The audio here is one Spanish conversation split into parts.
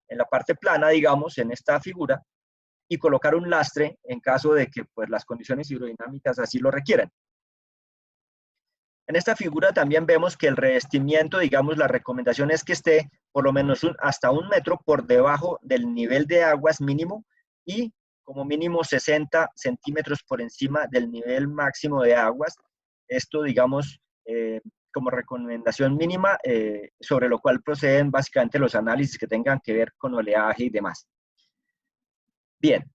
en la parte plana, digamos, en esta figura, y colocar un lastre en caso de que pues, las condiciones hidrodinámicas así lo requieran. En esta figura también vemos que el revestimiento, digamos, la recomendación es que esté por lo menos hasta 1 metro por debajo del nivel de aguas mínimo y como mínimo 60 centímetros por encima del nivel máximo de aguas. Esto, digamos, como recomendación mínima, sobre lo cual proceden básicamente los análisis que tengan que ver con oleaje y demás. Bien.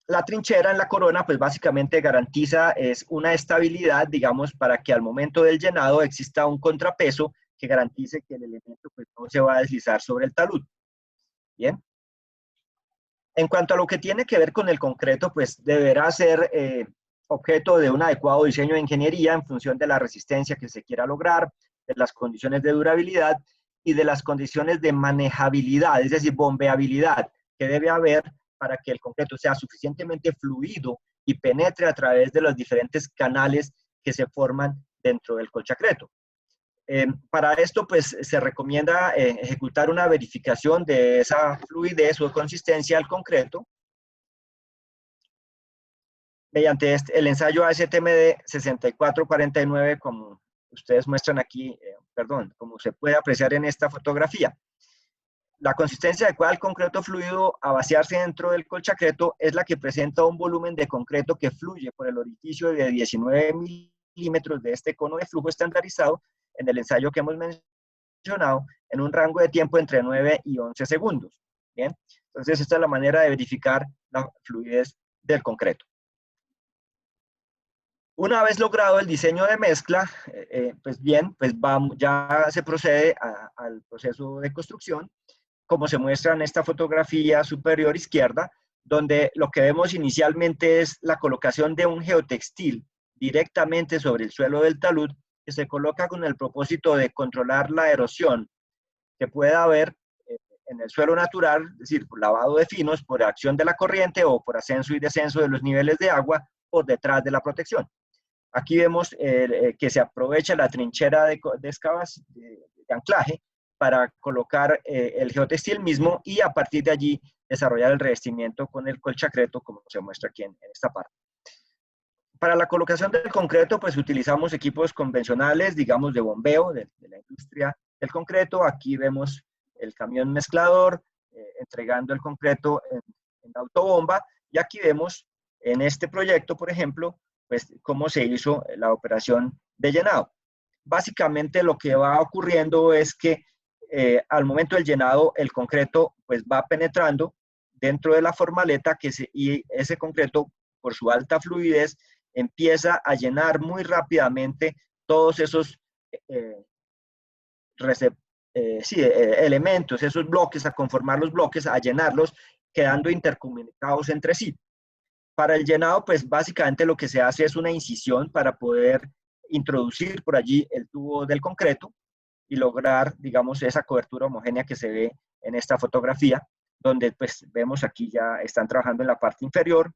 La trinchera en la corona, pues básicamente garantiza una estabilidad, digamos, para que al momento del llenado exista un contrapeso que garantice que el elemento pues, no se va a deslizar sobre el talud. Bien. En cuanto a lo que tiene que ver con el concreto, pues deberá ser objeto de un adecuado diseño de ingeniería en función de la resistencia que se quiera lograr, de las condiciones de durabilidad y de las condiciones de manejabilidad, es decir, bombeabilidad, que debe haber para que el concreto sea suficientemente fluido y penetre a través de los diferentes canales que se forman dentro del colchacreto. Para esto, pues, se recomienda ejecutar una verificación de esa fluidez o consistencia del concreto mediante el ensayo ASTM 6449, como ustedes muestran aquí, como se puede apreciar en esta fotografía. La consistencia adecuada del concreto fluido a vaciarse dentro del colchacreto es la que presenta un volumen de concreto que fluye por el orificio de 19 milímetros de este cono de flujo estandarizado en el ensayo que hemos mencionado, en un rango de tiempo entre 9 y 11 segundos. Bien, entonces esta es la manera de verificar la fluidez del concreto. Una vez logrado el diseño de mezcla, pues bien, pues ya se procede al proceso de construcción, como se muestra en esta fotografía superior izquierda, donde lo que vemos inicialmente es la colocación de un geotextil directamente sobre el suelo del talud, que se coloca con el propósito de controlar la erosión que pueda haber en el suelo natural, es decir, por lavado de finos, por acción de la corriente o por ascenso y descenso de los niveles de agua por detrás de la protección. Aquí vemos que se aprovecha la trinchera de anclaje para colocar el geotextil mismo y a partir de allí desarrollar el revestimiento con el colchacreto, como se muestra aquí en esta parte. Para la colocación del concreto, pues utilizamos equipos convencionales, digamos de bombeo, de la industria del concreto. Aquí vemos el camión mezclador entregando el concreto en la autobomba y aquí vemos en este proyecto, por ejemplo, pues cómo se hizo la operación de llenado. Básicamente lo que va ocurriendo es que al momento del llenado el concreto pues va penetrando dentro de la formaleta y ese concreto por su alta fluidez empieza a llenar muy rápidamente todos esos elementos, esos bloques, a conformar los bloques, a llenarlos, quedando intercomunicados entre sí. Para el llenado, pues básicamente lo que se hace es una incisión para poder introducir por allí el tubo del concreto y lograr, digamos, esa cobertura homogénea que se ve en esta fotografía, donde pues vemos aquí ya están trabajando en la parte inferior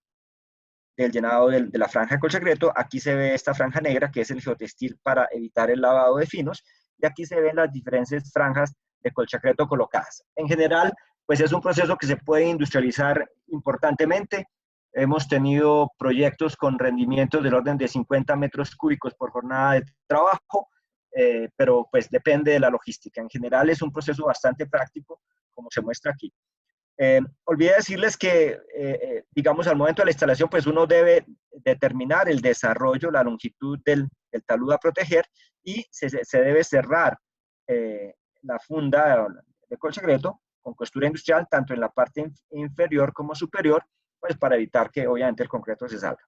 del llenado de la franja de colchacreto. Aquí se ve esta franja negra que es el geotextil para evitar el lavado de finos y aquí se ven las diferentes franjas de colchacreto colocadas. En general, pues es un proceso que se puede industrializar importantemente. Hemos tenido proyectos con rendimientos del orden de 50 metros cúbicos por jornada de trabajo, pero pues depende de la logística. En general es un proceso bastante práctico, como se muestra aquí. Olvidé decirles que, digamos, al momento de la instalación, pues uno debe determinar el desarrollo, la longitud del talud a proteger y se debe cerrar la funda de colchacreto con costura industrial, tanto en la parte inferior como superior, pues para evitar que obviamente el concreto se salga.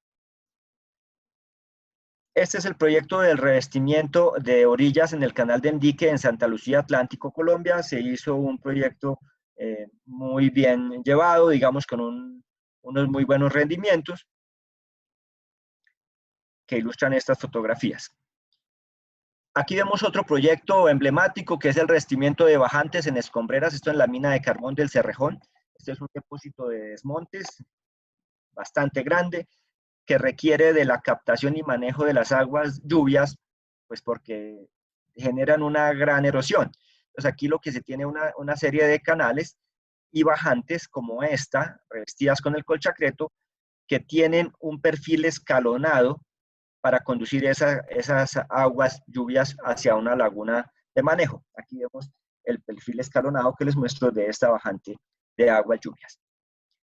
Este es el proyecto del revestimiento de orillas en el canal de Endique en Santa Lucía, Atlántico, Colombia. Se hizo un proyecto muy bien llevado, digamos, con unos muy buenos rendimientos que ilustran estas fotografías. Aquí vemos otro proyecto emblemático que es el revestimiento de bajantes en escombreras, esto en la mina de carbón del Cerrejón. Este es un depósito de desmontes bastante grande que requiere de la captación y manejo de las aguas lluvias, pues porque generan una gran erosión. Pues aquí lo que se tiene una serie de canales y bajantes como esta, revestidas con el colchacreto, que tienen un perfil escalonado para conducir esas aguas lluvias hacia una laguna de manejo. Aquí vemos el perfil escalonado que les muestro de esta bajante de aguas lluvias.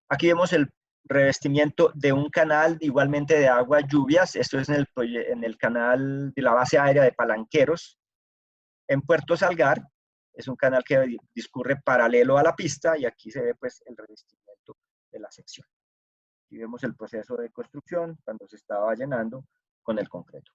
Aquí vemos el revestimiento de un canal igualmente de aguas lluvias. Esto es en el canal de la base aérea de Palanqueros, en Puerto Salgar. Es un canal que discurre paralelo a la pista y aquí se ve pues el revestimiento de la sección. Aquí vemos el proceso de construcción cuando se estaba llenando con el concreto.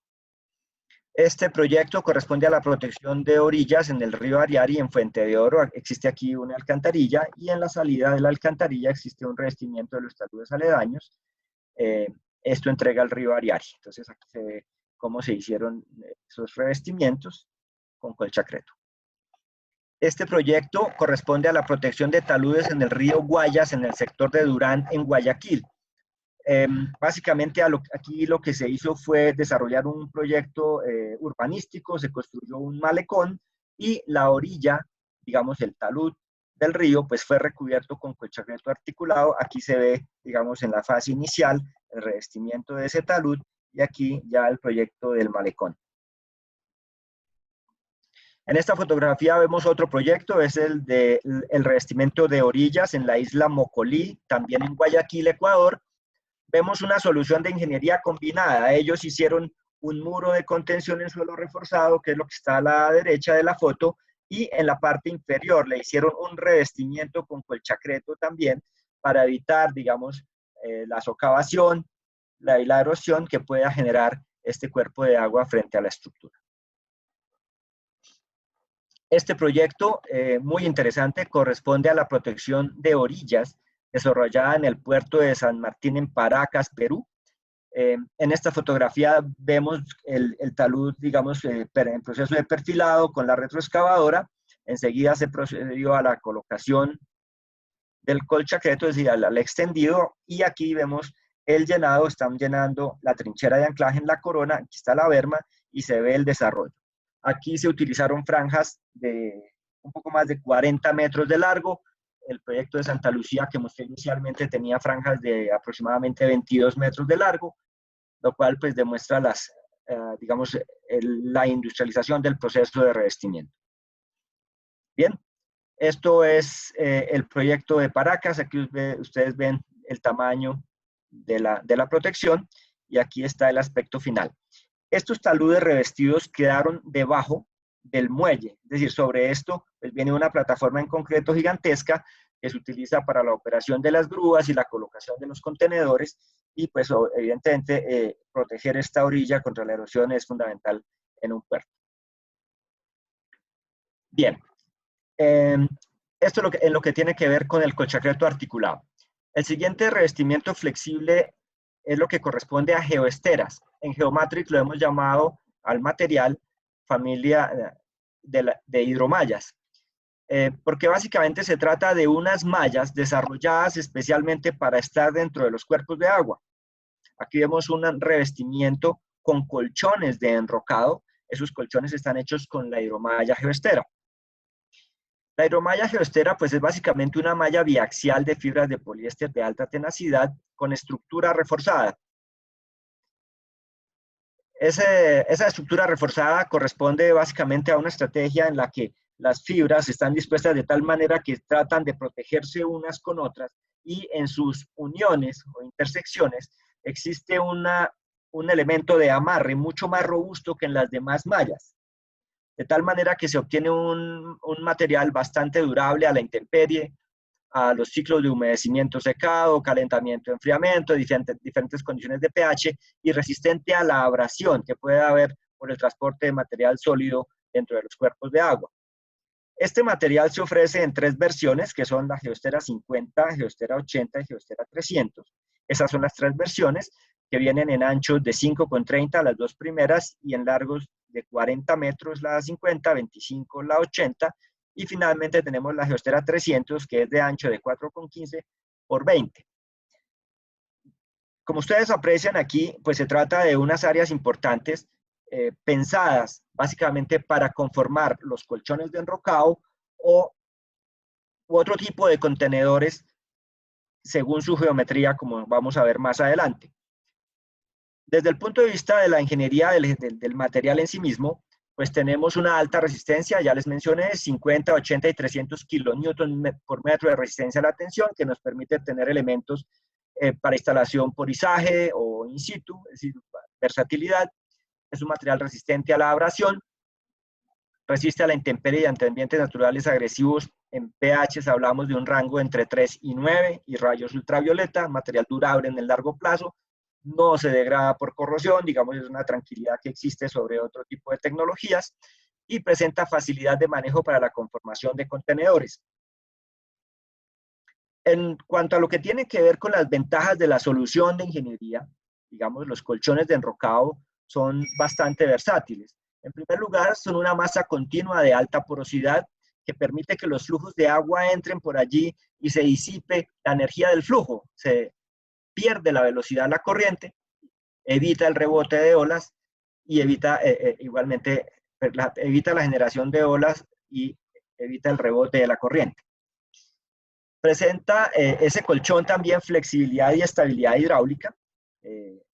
Este proyecto corresponde a la protección de orillas en el río Ariari, en Fuente de Oro. Existe aquí una alcantarilla y en la salida de la alcantarilla existe un revestimiento de los taludes aledaños. Esto entrega al río Ariari. Entonces aquí se ve cómo se hicieron esos revestimientos con colchacreto. Este proyecto corresponde a la protección de taludes en el río Guayas, en el sector de Durán, en Guayaquil. Básicamente aquí lo que se hizo fue desarrollar un proyecto urbanístico, se construyó un malecón y la orilla, digamos el talud del río, pues fue recubierto con colchacreto articulado. Aquí se ve, digamos, en la fase inicial el revestimiento de ese talud y aquí ya el proyecto del malecón. En esta fotografía vemos otro proyecto, es el revestimiento de orillas en la isla Mocolí, también en Guayaquil, Ecuador. Vemos una solución de ingeniería combinada. Ellos hicieron un muro de contención en suelo reforzado, que es lo que está a la derecha de la foto, y en la parte inferior le hicieron un revestimiento con colchacreto también para evitar, digamos, la socavación, la erosión que pueda generar este cuerpo de agua frente a la estructura. Este proyecto, muy interesante, corresponde a la protección de orillas desarrollada en el puerto de San Martín en Paracas, Perú. En esta fotografía vemos el talud, digamos, en proceso de perfilado con la retroexcavadora. Enseguida se procedió a la colocación del colchacreto, es decir, al extendido, y aquí vemos el llenado. Están llenando la trinchera de anclaje en la corona, aquí está la berma y se ve el desarrollo. Aquí se utilizaron franjas de un poco más de 40 metros de largo. El proyecto de Santa Lucía que mostré inicialmente tenía franjas de aproximadamente 22 metros de largo, lo cual pues demuestra digamos, la industrialización del proceso de revestimiento. Bien, esto es el proyecto de Paracas. Aquí ustedes ven el tamaño de la protección y aquí está el aspecto final. Estos taludes revestidos quedaron debajo del muelle, es decir, sobre esto pues viene una plataforma en concreto gigantesca que se utiliza para la operación de las grúas y la colocación de los contenedores, y pues evidentemente proteger esta orilla contra la erosión es fundamental en un puerto. Bien, esto es en lo que tiene que ver con el colchacreto articulado. El siguiente revestimiento flexible es lo que corresponde a geoesteras. En Geomatrix lo hemos llamado al material familia de hidromallas, porque básicamente se trata de unas mallas desarrolladas especialmente para estar dentro de los cuerpos de agua. Aquí vemos un revestimiento con colchones de enrocado. Esos colchones están hechos con la hidromalla geoestera. La hidromalla geoestera pues es básicamente una malla biaxial de fibras de poliéster de alta tenacidad con estructura reforzada. Esa estructura reforzada corresponde básicamente a una estrategia en la que las fibras están dispuestas de tal manera que tratan de protegerse unas con otras, y en sus uniones o intersecciones existe un elemento de amarre mucho más robusto que en las demás mallas, de tal manera que se obtiene un material bastante durable a la intemperie, a los ciclos de humedecimiento secado, calentamiento, enfriamiento, diferentes condiciones de pH, y resistente a la abrasión que puede haber por el transporte de material sólido dentro de los cuerpos de agua. Este material se ofrece en 3 versiones, que son la Geoestera 50, Geoestera 80 y Geoestera 300. Esas son las 3 versiones, que vienen en anchos de 5,30 las 2 primeras, y en largos de 40 metros la 50, 25 la 80, y finalmente tenemos la Geoestera 300, que es de ancho de 4,15 por 20. Como ustedes aprecian aquí, pues se trata de unas áreas importantes pensadas básicamente para conformar los colchones de enrocado u otro tipo de contenedores según su geometría, como vamos a ver más adelante. Desde el punto de vista de la ingeniería del material en sí mismo, pues tenemos una alta resistencia, ya les mencioné, 50, 80 y 300 kilonewton por metro de resistencia a la tensión, que nos permite tener elementos para instalación por izaje o in situ, es decir, versatilidad. Es un material resistente a la abrasión, resiste a la intemperie y ante ambientes naturales agresivos. En pH hablamos de un rango entre 3 y 9 y rayos ultravioleta, material durable en el largo plazo, no se degrada por corrosión, digamos, es una tranquilidad que existe sobre otro tipo de tecnologías y presenta facilidad de manejo para la conformación de contenedores. En cuanto a lo que tiene que ver con las ventajas de la solución de ingeniería, digamos, los colchones de enrocado son bastante versátiles. En primer lugar, son una masa continua de alta porosidad que permite que los flujos de agua entren por allí y se disipe la energía del flujo. Se pierde la velocidad de la corriente, evita el rebote de olas y evita igualmente evita la generación de olas y evita el rebote de la corriente. Presenta ese colchón también flexibilidad y estabilidad hidráulica,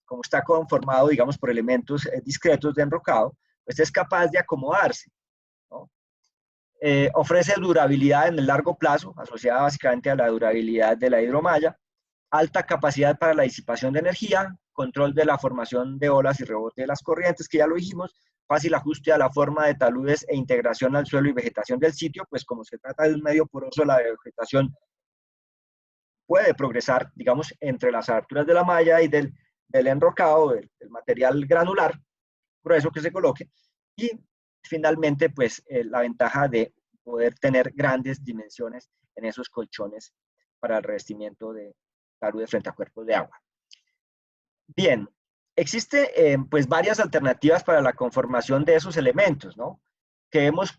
como está conformado, digamos, por elementos discretos de enrocado, pues es capaz de acomodarse, ¿no? Ofrece durabilidad en el largo plazo, asociada básicamente a la durabilidad de la hidromalla, alta capacidad para la disipación de energía, control de la formación de olas y rebote de las corrientes, que ya lo dijimos, fácil ajuste a la forma de taludes e integración al suelo y vegetación del sitio, pues como se trata de un medio poroso, la vegetación puede progresar, digamos, entre las aberturas de la malla y del enrocado, del material granular grueso que se coloque, y finalmente, pues, la ventaja de poder tener grandes dimensiones en esos colchones para el revestimiento de taludes frente a cuerpos de agua. Bien, existe pues varias alternativas para la conformación de esos elementos, ¿no? Que hemos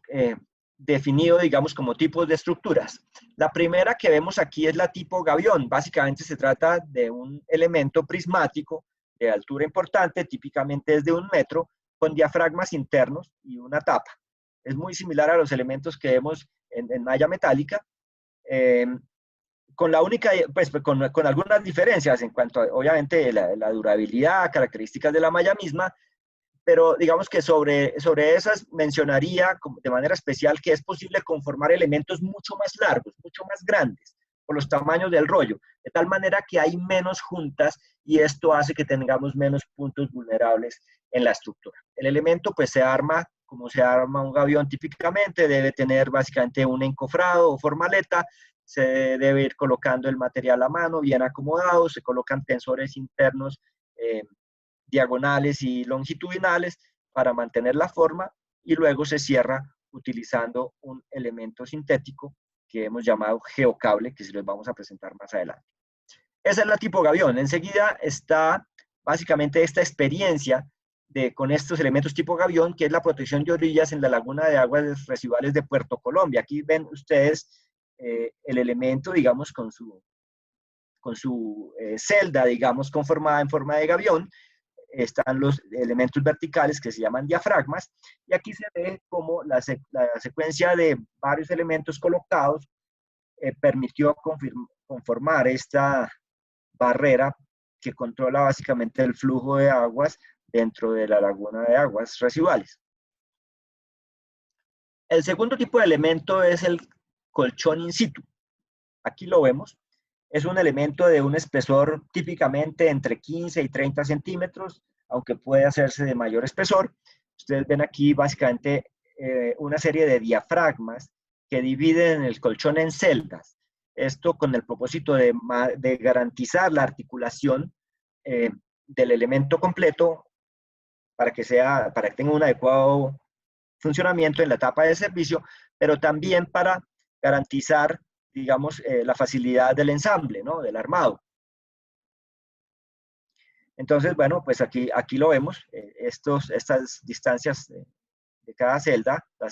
definido, digamos, como tipos de estructuras. La primera que vemos aquí es la tipo gavión. Básicamente se trata de un elemento prismático de altura importante, típicamente es de 1 metro, con diafragmas internos y una tapa. Es muy similar a los elementos que vemos en malla metálica, con la única, pues con algunas diferencias en cuanto a, obviamente, la durabilidad, características de la malla misma, pero digamos que sobre esas mencionaría de manera especial que es posible conformar elementos mucho más largos, mucho más grandes, por los tamaños del rollo, de tal manera que hay menos juntas y esto hace que tengamos menos puntos vulnerables en la estructura. El elemento pues se arma como se arma un gavión típicamente, debe tener básicamente un encofrado o formaleta, se debe ir colocando el material a mano, bien acomodado, se colocan tensores internos diagonales y longitudinales para mantener la forma y luego se cierra utilizando un elemento sintético que hemos llamado geocable, que se los vamos a presentar más adelante. Esa es la tipo gavión. Enseguida está básicamente esta experiencia con estos elementos tipo gavión, que es la protección de orillas en la laguna de aguas residuales de Puerto Colombia. Aquí ven ustedes el elemento, digamos, con su celda, digamos, conformada en forma de gavión. Están los elementos verticales que se llaman diafragmas, y aquí se ve cómo la secuencia de varios elementos colocados permitió conformar esta barrera que controla básicamente el flujo de aguas dentro de la laguna de aguas residuales. El segundo tipo de elemento es el colchón in situ. Aquí lo vemos. Es un elemento de un espesor típicamente entre 15 y 30 centímetros, aunque puede hacerse de mayor espesor. Ustedes ven aquí básicamente una serie de diafragmas que dividen el colchón en celdas. Esto con el propósito de garantizar la articulación del elemento completo para que tenga un adecuado funcionamiento en la etapa de servicio, pero también para garantizar, digamos, la facilidad del ensamble, ¿no? Del armado. Entonces, bueno, pues aquí lo vemos, estas distancias de cada celda, la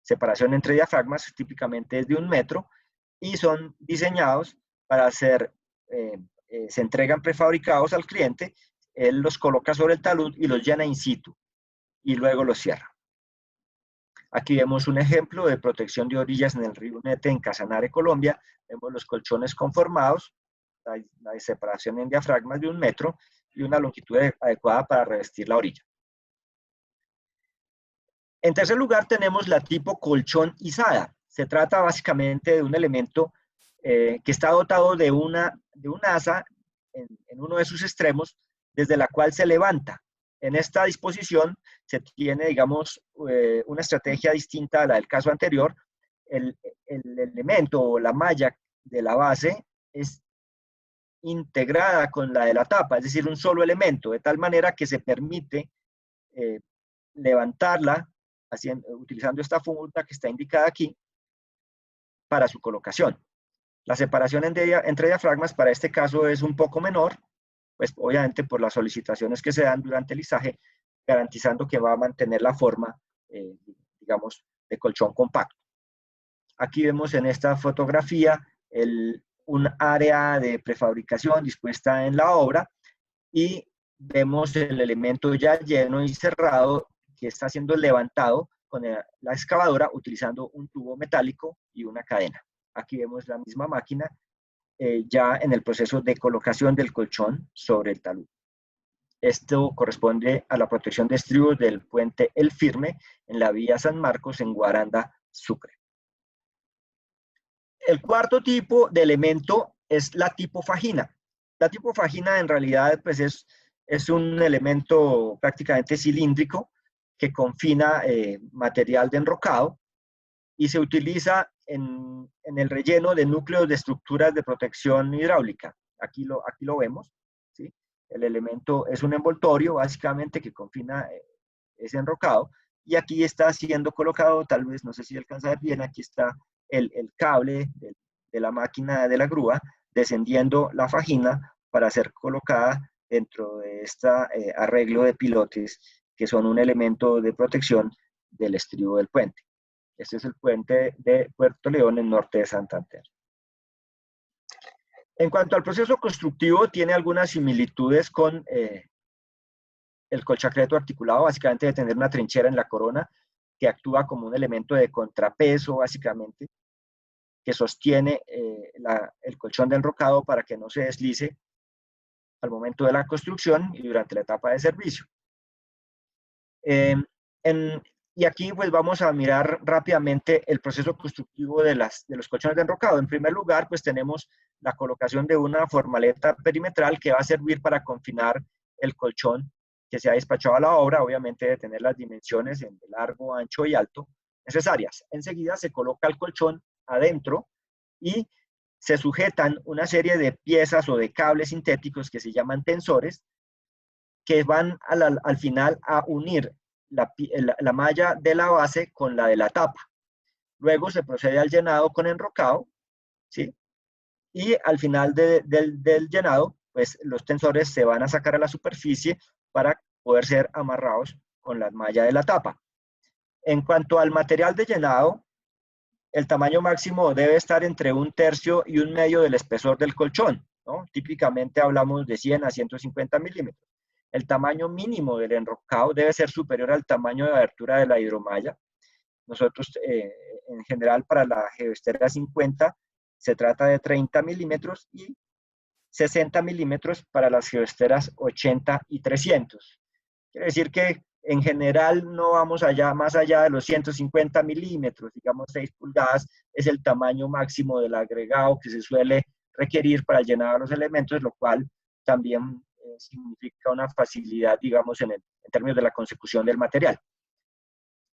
separación entre diafragmas típicamente es de 1 metro y son diseñados para se entregan prefabricados al cliente, él los coloca sobre el talud y los llena in situ. y luego lo cierra. Aquí vemos un ejemplo de protección de orillas en el río Nete en Casanare, Colombia. Vemos los colchones conformados, la separación en diafragmas de 1 metro y una longitud adecuada para revestir la orilla. En tercer lugar tenemos la tipo colchón izada. Se trata básicamente de un elemento que está dotado de un asa en uno de sus extremos, desde la cual se levanta. En esta disposición se tiene, digamos, una estrategia distinta a la del caso anterior. El elemento o la malla de la base es integrada con la de la tapa, es decir, un solo elemento, de tal manera que se permite levantarla utilizando esta funda que está indicada aquí para su colocación. La separación entre diafragmas para este caso es un poco menor, pues obviamente por las solicitaciones que se dan durante el izaje, garantizando que va a mantener la forma, digamos, de colchón compacto. Aquí vemos en esta fotografía un área de prefabricación dispuesta en la obra y vemos el elemento ya lleno y cerrado que está siendo levantado con la excavadora utilizando un tubo metálico y una cadena. Aquí vemos la misma máquina ya en el proceso de colocación del colchón sobre el talud. Esto corresponde a la protección de estribos del puente El Firme en la vía San Marcos en Guaranda, Sucre. El cuarto tipo de elemento es la tipo fajina. La tipo fajina en realidad pues es un elemento prácticamente cilíndrico que confina material de enrocado y se utiliza en el relleno de núcleos de estructuras de protección hidráulica. Aquí lo vemos, ¿sí? El elemento es un envoltorio básicamente que confina ese enrocado y aquí está siendo colocado, tal vez, no sé si alcanza a ver bien, aquí está el cable de la máquina de la grúa descendiendo la fajina para ser colocada dentro de este arreglo de pilotes que son un elemento de protección del estribo del puente. Este es el puente de Puerto León en norte de Santander. En cuanto al proceso constructivo, tiene algunas similitudes con el colchacreto articulado, básicamente de tener una trinchera en la corona que actúa como un elemento de contrapeso, básicamente, que sostiene el colchón de enrocado para que no se deslice al momento de la construcción y durante la etapa de servicio. Y aquí pues vamos a mirar rápidamente el proceso constructivo de los colchones de enrocado. En primer lugar, pues tenemos la colocación de una formaleta perimetral que va a servir para confinar el colchón que se ha despachado a la obra, obviamente de tener las dimensiones en largo, ancho y alto necesarias. Enseguida se coloca el colchón adentro y se sujetan una serie de piezas o de cables sintéticos que se llaman tensores, que van al final a unir la malla de la base con la de la tapa. Luego se procede al llenado con enrocado, ¿sí? Y al final del llenado, pues los tensores se van a sacar a la superficie para poder ser amarrados con la malla de la tapa. En cuanto al material de llenado, el tamaño máximo debe estar entre 1/3 y 1/2 del espesor del colchón, ¿no? Típicamente hablamos de 100 a 150 milímetros. El tamaño mínimo del enrocado debe ser superior al tamaño de abertura de la hidromalla. Nosotros, en general, para la geoestera 50, se trata de 30 milímetros y 60 milímetros para las geoesteras 80 y 300. Quiere decir que en general no vamos más allá de los 150 milímetros, digamos 6 pulgadas, es el tamaño máximo del agregado que se suele requerir para el llenado de los elementos, lo cual también significa una facilidad, digamos, en términos de la consecución del material.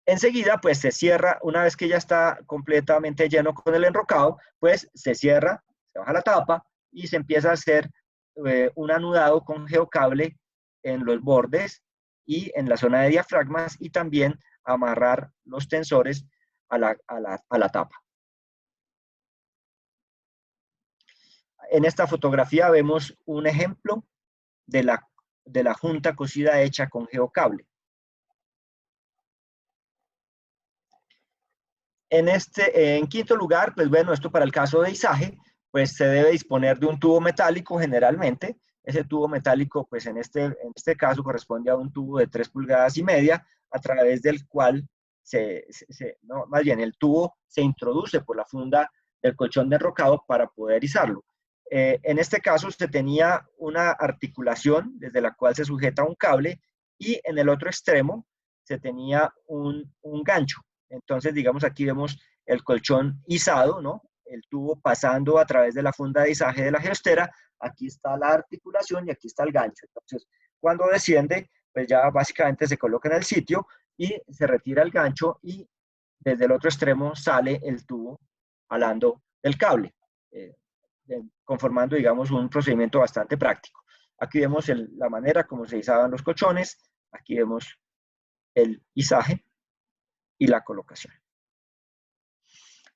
Enseguida, pues se cierra, una vez que ya está completamente lleno con el enrocado, pues se cierra, se baja la tapa y se empieza a hacer un anudado con geocable en los bordes y en la zona de diafragmas y también amarrar los tensores a la tapa. En esta fotografía vemos un ejemplo de la junta cosida hecha con geocable. En quinto lugar, pues bueno, esto para el caso de izaje, pues se debe disponer de un tubo metálico generalmente. Ese tubo metálico, pues en este caso corresponde a un tubo de 3,5 pulgadas, a través del cual no, más bien el tubo se introduce por la funda del colchón de enrocado para poder izarlo. En este caso se tenía una articulación desde la cual se sujeta un cable y en el otro extremo se tenía un gancho. Entonces, digamos, aquí vemos el colchón izado, ¿no? El tubo pasando a través de la funda de izaje de la geostera. Aquí está la articulación y aquí está el gancho. Entonces, cuando desciende, pues ya básicamente se coloca en el sitio y se retira el gancho y desde el otro extremo sale el tubo jalando el cable, conformando, digamos, un procedimiento bastante práctico. Aquí vemos la manera como se izaban los colchones, aquí vemos el izaje y la colocación.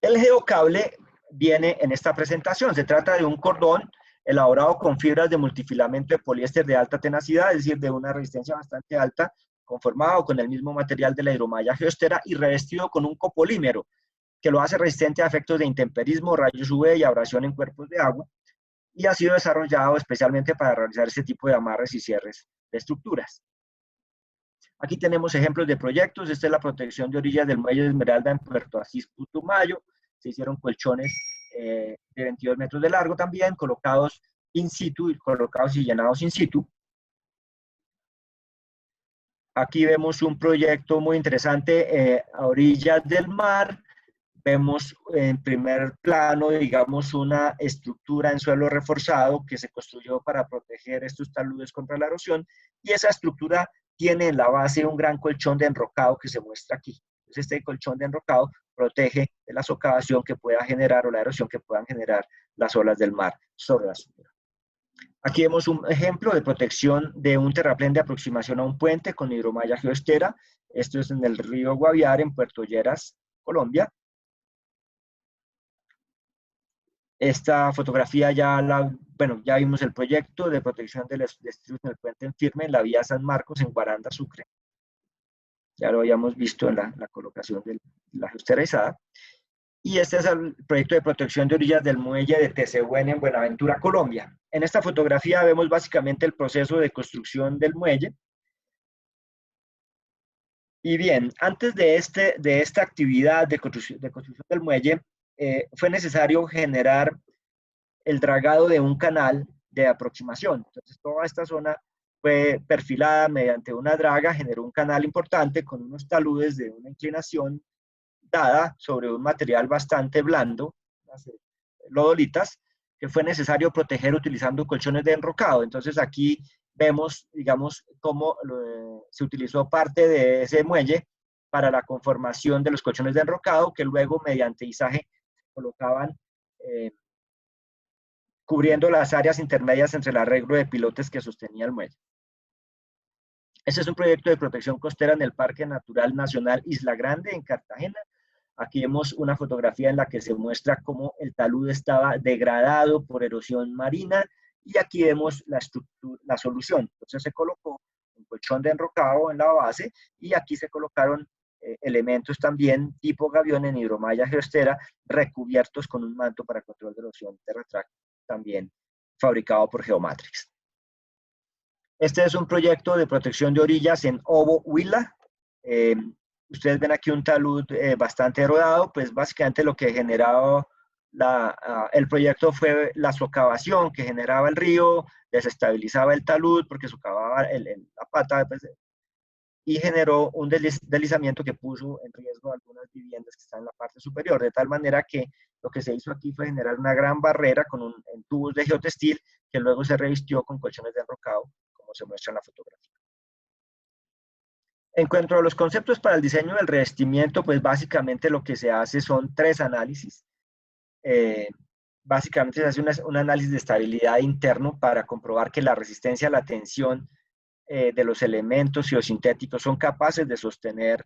El geocable viene en esta presentación. Se trata de un cordón elaborado con fibras de multifilamento de poliéster de alta tenacidad, es decir, de una resistencia bastante alta, conformado con el mismo material de la hidromalla geostera y revestido con un copolímero, que lo hace resistente a efectos de intemperismo, rayos UV y abrasión en cuerpos de agua, y ha sido desarrollado especialmente para realizar este tipo de amarres y cierres de estructuras. Aquí tenemos ejemplos de proyectos. Esta es la protección de orillas del muelle de Esmeralda en Puerto Asís, Putumayo. Se hicieron colchones de 22 metros de largo también, colocados in situ, colocados y llenados in situ. Aquí vemos un proyecto muy interesante a orillas del mar. Vemos en primer plano, digamos, una estructura en suelo reforzado que se construyó para proteger estos taludes contra la erosión, y esa estructura tiene en la base un gran colchón de enrocado que se muestra aquí. Entonces, este colchón de enrocado protege de la socavación que pueda generar o la erosión que puedan generar las olas del mar sobre la estructura. Aquí vemos un ejemplo de protección de un terraplén de aproximación a un puente con hidromalla geostera. Esto es en el río Guaviare, en Puerto Lleras, Colombia. Esta fotografía ya vimos el proyecto de protección de los destridos en el puente en firme en la vía San Marcos, en Guaranda, Sucre. Ya lo habíamos visto en la colocación de la geostera izada. Y este es el proyecto de protección de orillas del muelle de Tezehuene en Buenaventura, Colombia. En esta fotografía vemos básicamente el proceso de construcción del muelle. Y bien, antes de esta actividad de construcción del muelle, fue necesario generar el dragado de un canal de aproximación. Entonces, toda esta zona fue perfilada mediante una draga, generó un canal importante con unos taludes de una inclinación dada sobre un material bastante blando, las lodolitas, que fue necesario proteger utilizando colchones de enrocado. Entonces, aquí vemos, digamos, cómo se utilizó parte de ese muelle para la conformación de los colchones de enrocado, que luego, mediante izaje, colocaban cubriendo las áreas intermedias entre el arreglo de pilotes que sostenía el muelle. Este es un proyecto de protección costera en el Parque Natural Nacional Isla Grande, en Cartagena. Aquí vemos una fotografía en la que se muestra cómo el talud estaba degradado por erosión marina, y aquí vemos la solución. Entonces se colocó un colchón de enrocado en la base, y aquí se colocaron elementos también tipo gavión en hidromalla geostera, recubiertos con un manto para control de erosión TerraTrack, también fabricado por Geomatrix. Este es un proyecto de protección de orillas en Obo, Huila. Ustedes ven aquí un talud bastante erodado, pues básicamente lo que generaba el proyecto fue la socavación que generaba el río, desestabilizaba el talud porque socavaba la pata, pues, y generó un deslizamiento que puso en riesgo algunas viviendas que están en la parte superior, de tal manera que lo que se hizo aquí fue generar una gran barrera en tubos de geotextil que luego se revistió con colchones de enrocado, como se muestra en la fotografía. En cuanto a los conceptos para el diseño del revestimiento, pues básicamente lo que se hace son 3 análisis. Básicamente se hace un análisis de estabilidad interno para comprobar que la resistencia a la tensión de los elementos geosintéticos son capaces de sostener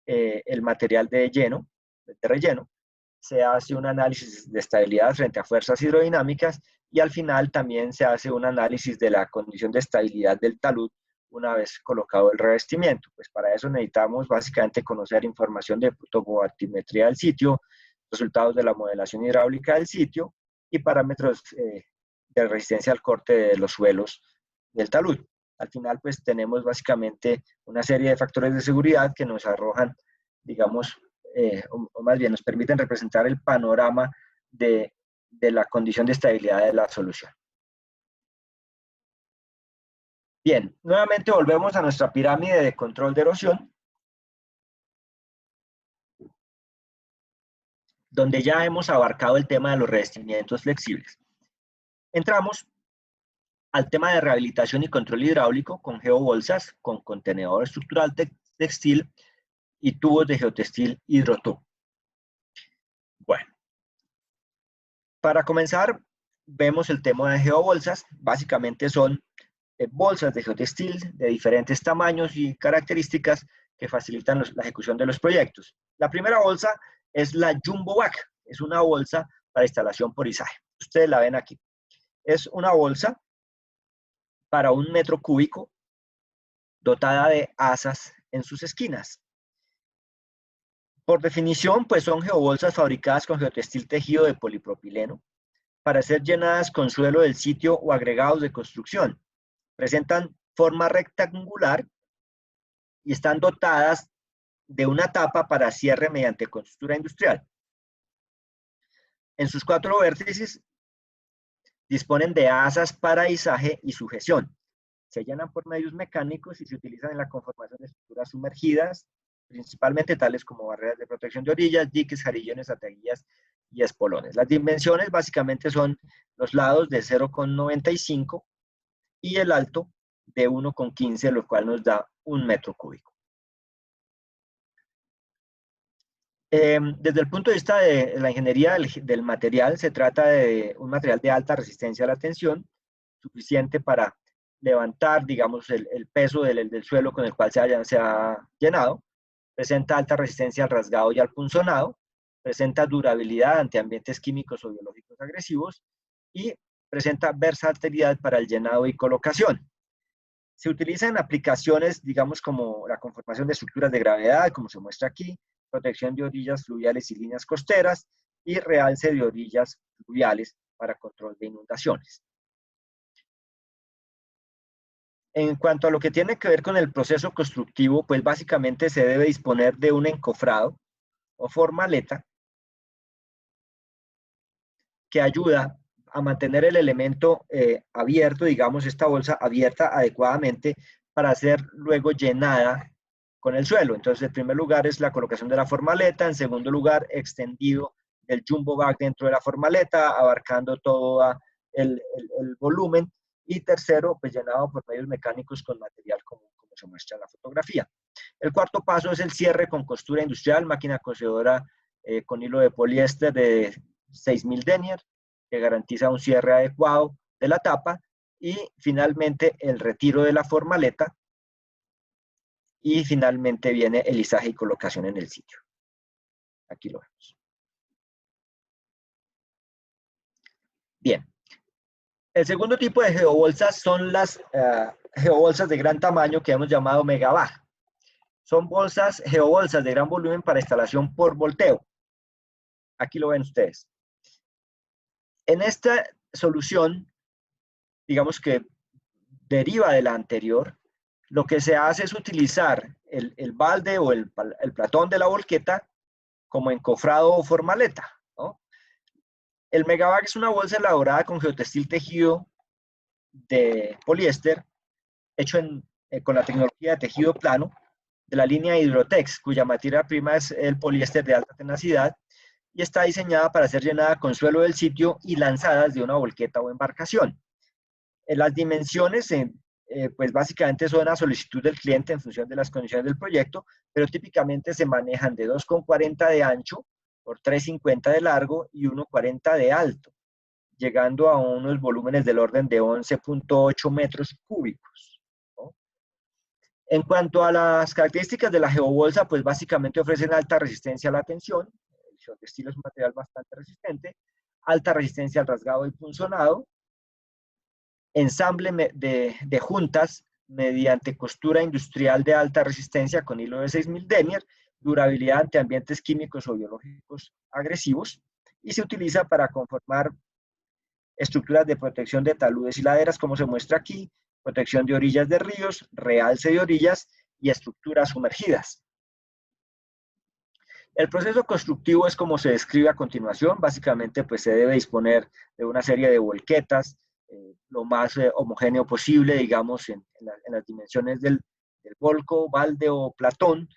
el material de relleno. Se hace un análisis de estabilidad frente a fuerzas hidrodinámicas, y al final también se hace un análisis de la condición de estabilidad del talud una vez colocado el revestimiento. Pues para eso necesitamos básicamente conocer información de topoaltimetría del sitio, resultados de la modelación hidráulica del sitio y parámetros de resistencia al corte de los suelos del talud. Al final, pues tenemos básicamente una serie de factores de seguridad que nos arrojan, digamos, o más bien nos permiten representar el panorama de la condición de estabilidad de la solución. Bien, nuevamente volvemos a nuestra pirámide de control de erosión, donde ya hemos abarcado el tema de los revestimientos flexibles. Entramos al tema de rehabilitación y control hidráulico con geobolsas, con contenedor estructural textil y tubos de geotextil hidrotubo. Bueno, para comenzar, vemos el tema de geobolsas. Básicamente son bolsas de geotextil de diferentes tamaños y características que facilitan la ejecución de los proyectos. La primera bolsa es la Jumbo Vac, es una bolsa para instalación por izaje. Ustedes la ven aquí. Es una bolsa para 1 metro cúbico dotada de asas en sus esquinas. Por definición, pues son geobolsas fabricadas con geotextil tejido de polipropileno para ser llenadas con suelo del sitio o agregados de construcción. Presentan forma rectangular y están dotadas de una tapa para cierre mediante costura industrial. En sus 4 vértices disponen de asas para izaje y sujeción. Se llenan por medios mecánicos y se utilizan en la conformación de estructuras sumergidas, principalmente tales como barreras de protección de orillas, diques, jarillones, ataguillas y espolones. Las dimensiones básicamente son los lados de 0,95 y el alto de 1,15, lo cual nos da 1 metro cúbico. Desde el punto de vista de la ingeniería del material, se trata de un material de alta resistencia a la tensión, suficiente para levantar, digamos, el peso del suelo con el cual se ha llenado. Presenta alta resistencia al rasgado y al punzonado. Presenta durabilidad ante ambientes químicos o biológicos agresivos. Y presenta versatilidad para el llenado y colocación. Se utiliza en aplicaciones, digamos, como la conformación de estructuras de gravedad, como se muestra aquí, protección de orillas fluviales y líneas costeras, y realce de orillas fluviales para control de inundaciones. En cuanto a lo que tiene que ver con el proceso constructivo, pues básicamente se debe disponer de un encofrado o formaleta que ayuda a mantener el elemento abierto, digamos, esta bolsa abierta adecuadamente para ser luego llenada con el suelo. Entonces, en primer lugar es la colocación de la formaleta, en segundo lugar, extendido del jumbo bag dentro de la formaleta, abarcando todo el volumen, y tercero, pues llenado por medios mecánicos con material como se muestra en la fotografía. El cuarto paso es el cierre con costura industrial, máquina cosedora con hilo de poliéster de 6000 denier, que garantiza un cierre adecuado de la tapa, y finalmente el retiro de la formaleta, y finalmente viene el izaje y colocación en el sitio. Aquí lo vemos. Bien. El segundo tipo de geobolsas son las geobolsas de gran tamaño que hemos llamado megabag. Son geobolsas de gran volumen para instalación por volteo. Aquí lo ven ustedes. En esta solución, digamos que deriva de la anterior, lo que se hace es utilizar el balde o el platón de la volqueta como encofrado o formaleta, ¿no? El megabag es una bolsa elaborada con geotextil tejido de poliéster, hecho con la tecnología de tejido plano de la línea Hydrotex, cuya materia prima es el poliéster de alta tenacidad, y está diseñada para ser llenada con suelo del sitio y lanzadas de una volqueta o embarcación. Las dimensiones, pues básicamente son a solicitud del cliente en función de las condiciones del proyecto, pero típicamente se manejan de 2,40 de ancho por 3,50 de largo y 1,40 de alto, llegando a unos volúmenes del orden de 11,8 metros cúbicos, ¿no? En cuanto a las características de la geobolsa, pues básicamente ofrecen alta resistencia a la tensión. El geotextil es un material bastante resistente, alta resistencia al rasgado y punzonado, ensamble de juntas mediante costura industrial de alta resistencia con hilo de 6000 denier, durabilidad ante ambientes químicos o biológicos agresivos, y se utiliza para conformar estructuras de protección de taludes y laderas, como se muestra aquí, protección de orillas de ríos, realce de orillas y estructuras sumergidas. El proceso constructivo es como se describe a continuación. Básicamente, pues se debe disponer de una serie de volquetas, lo más homogéneo posible, digamos, en las dimensiones del volco, balde o platón.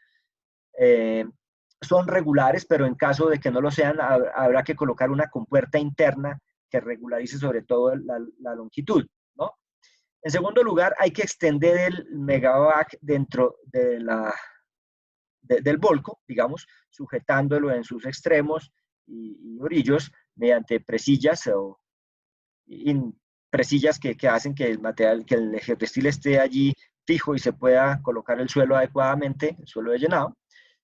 Son regulares, pero en caso de que no lo sean, habrá que colocar una compuerta interna que regularice sobre todo la longitud, ¿no? En segundo lugar, hay que extender el megavac dentro de del volco, digamos, sujetándolo en sus extremos y orillos mediante presillas o presillas que hacen que el material, que el geotextil esté allí fijo y se pueda colocar el suelo adecuadamente, el suelo de llenado.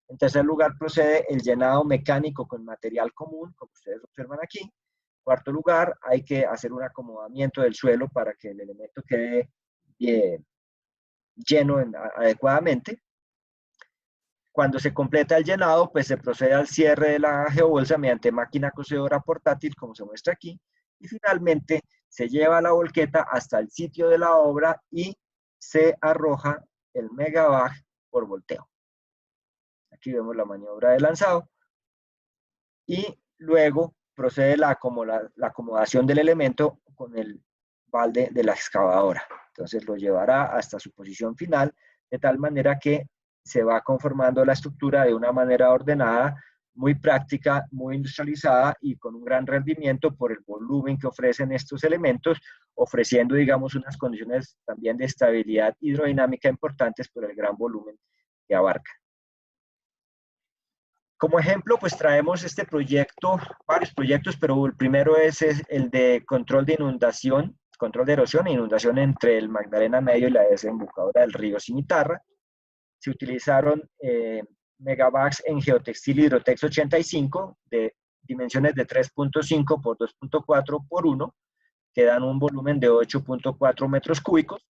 En tercer lugar, procede el llenado mecánico con material común, como ustedes observan aquí. En cuarto lugar, hay que hacer un acomodamiento del suelo para que el elemento quede lleno adecuadamente. Cuando se completa el llenado, pues se procede al cierre de la geobolsa mediante máquina cocedora portátil, como se muestra aquí, y finalmente se lleva la volqueta hasta el sitio de la obra y se arroja el megavac por volteo. Aquí vemos la maniobra de lanzado y luego procede la acomodación del elemento con el balde de la excavadora. Entonces lo llevará hasta su posición final, de tal manera que se va conformando la estructura de una manera ordenada, muy práctica, muy industrializada y con un gran rendimiento por el volumen que ofrecen estos elementos, ofreciendo, digamos, unas condiciones también de estabilidad hidrodinámica importantes por el gran volumen que abarca. Como ejemplo, pues traemos este proyecto, varios proyectos, pero el primero es el de control de inundación, control de erosión e inundación entre el Magdalena Medio y la desembocadura del río Cimitarra. Se utilizaron megavacs en geotextil Hidrotex 85 de dimensiones de 3.5 por 2.4 por 1, que dan un volumen de 8.4 metros cúbicos.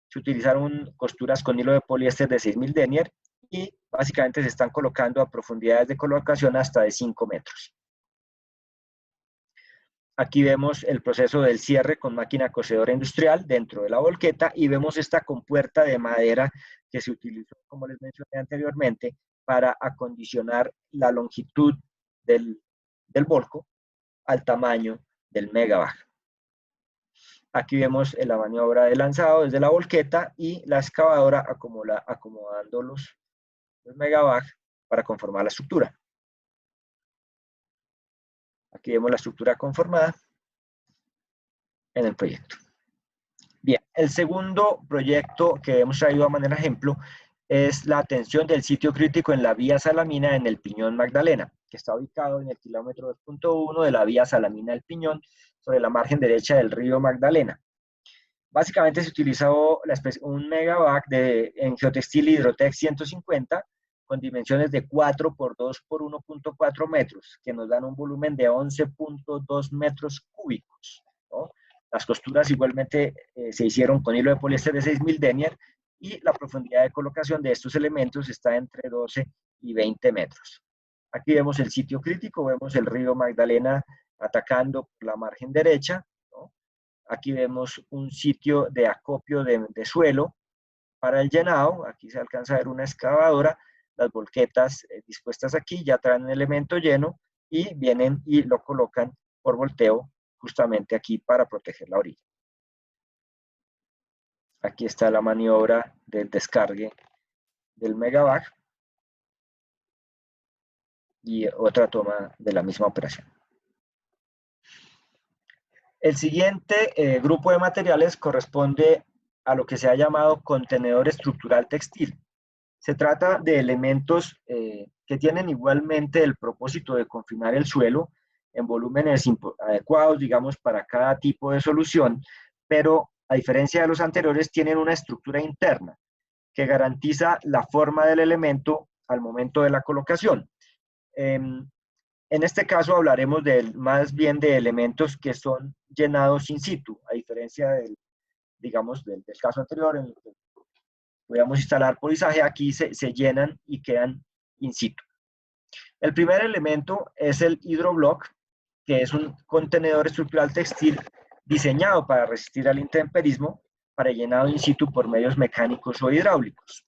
Se utilizaron costuras con hilo de poliéster de 6.000 denier y básicamente se están colocando a profundidades de colocación hasta de 5 metros. Aquí vemos el proceso del cierre con máquina cocedora industrial dentro de la volqueta y vemos esta compuerta de madera que se utilizó, como les mencioné anteriormente, para acondicionar la longitud del volco al tamaño del megavac. Aquí vemos la maniobra de lanzado desde la volqueta y la excavadora acomodando los megavac para conformar la estructura. Aquí vemos la estructura conformada en el proyecto. Bien, el segundo proyecto que hemos traído a manera de ejemplo es la atención del sitio crítico en la vía Salamina en el Piñón Magdalena, que está ubicado en el kilómetro 2.1 de la vía Salamina del Piñón, sobre la margen derecha del río Magdalena. Básicamente se utilizó un megavac en geotextil Hidrotex 150 con dimensiones de 4 por 2 por 1.4 metros, que nos dan un volumen de 11.2 metros cúbicos, ¿no? Las costuras igualmente se hicieron con hilo de poliéster de 6.000 denier y la profundidad de colocación de estos elementos está entre 12 y 20 metros. Aquí vemos el sitio crítico, vemos el río Magdalena atacando por la margen derecha, ¿no? Aquí vemos un sitio de acopio de suelo para el llenado. Aquí se alcanza a ver una excavadora, las volquetas dispuestas aquí ya traen un elemento lleno y vienen y lo colocan por volteo justamente aquí para proteger la orilla. Aquí está la maniobra del descargue del megavac y otra toma de la misma operación. El siguiente grupo de materiales corresponde a lo que se ha llamado contenedor estructural textil. Se trata de elementos que tienen igualmente el propósito de confinar el suelo en volúmenes adecuados, digamos, para cada tipo de solución, pero a diferencia de los anteriores, tienen una estructura interna que garantiza la forma del elemento al momento de la colocación. En este caso hablaremos más bien de elementos que son llenados in situ, a diferencia del caso anterior, en el que podíamos instalar polizaje, aquí se llenan y quedan in situ. El primer elemento es el hidroblock, que es un contenedor estructural textil diseñado para resistir al intemperismo. para llenado in situ por medios mecánicos o hidráulicos.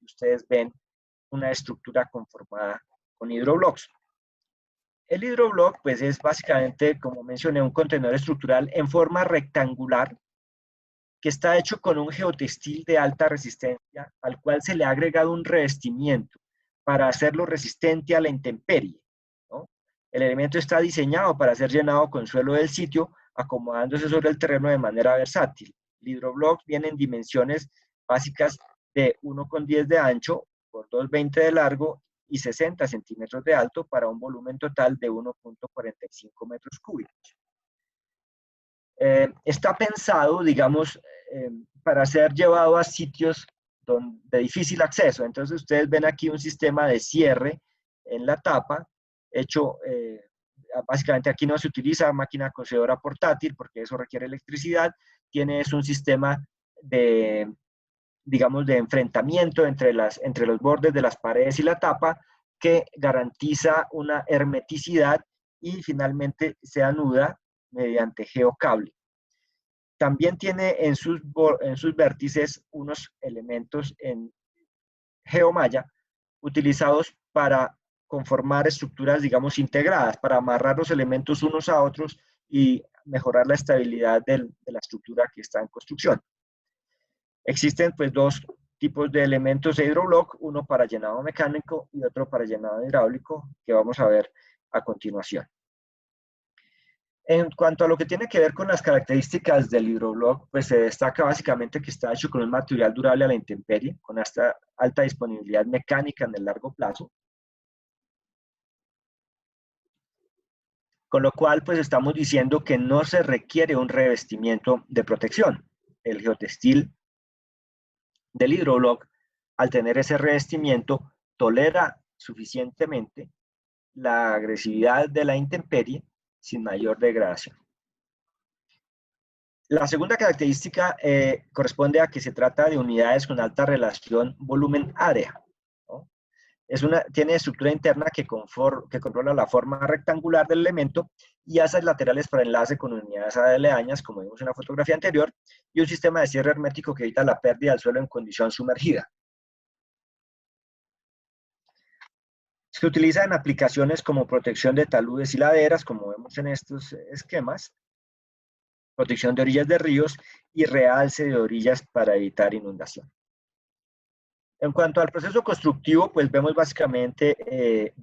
Ustedes ven una estructura conformada con hidroblocks. El hidroblock, pues, es básicamente, como mencioné, un contenedor estructural en forma rectangular que está hecho con un geotextil de alta resistencia al cual se le ha agregado un revestimiento para hacerlo resistente a la intemperie, ¿no? El elemento está diseñado para ser llenado con suelo del sitio, acomodándose sobre el terreno de manera versátil. El hidroblock viene en dimensiones básicas de 1,10 de ancho por 2,20 de largo y 60 centímetros de alto para un volumen total de 1,45 metros cúbicos. Está pensado, digamos, para ser llevado a sitios de difícil acceso. Entonces ustedes ven aquí un sistema de cierre en la tapa, hecho, básicamente aquí no se utiliza máquina cocedora portátil porque eso requiere electricidad, es un sistema de, digamos, de enfrentamiento entre los bordes de las paredes y la tapa que garantiza una hermeticidad y finalmente se anuda mediante geocable. También tiene en sus vértices unos elementos en geomalla utilizados para conformar estructuras, digamos, integradas, para amarrar los elementos unos a otros y mejorar la estabilidad de la estructura que está en construcción. Existen, pues, dos tipos de elementos de hidroblock, uno para llenado mecánico y otro para llenado hidráulico, que vamos a ver a continuación. En cuanto a lo que tiene que ver con las características del hidroblock, pues se destaca básicamente que está hecho con un material durable a la intemperie, con esta alta disponibilidad mecánica en el largo plazo. Con lo cual, pues estamos diciendo que no se requiere un revestimiento de protección. El geotextil del hidroblock, al tener ese revestimiento, tolera suficientemente la agresividad de la intemperie sin mayor degradación. La segunda característica corresponde a que se trata de unidades con alta relación volumen-área, ¿no? Tiene estructura interna que controla la forma rectangular del elemento y asas laterales para enlace con unidades aledañas, como vimos en la fotografía anterior, y un sistema de cierre hermético que evita la pérdida del suelo en condición sumergida. Se utiliza en aplicaciones como protección de taludes y laderas, como vemos en estos esquemas, protección de orillas de ríos y realce de orillas para evitar inundación. En cuanto al proceso constructivo, pues vemos básicamente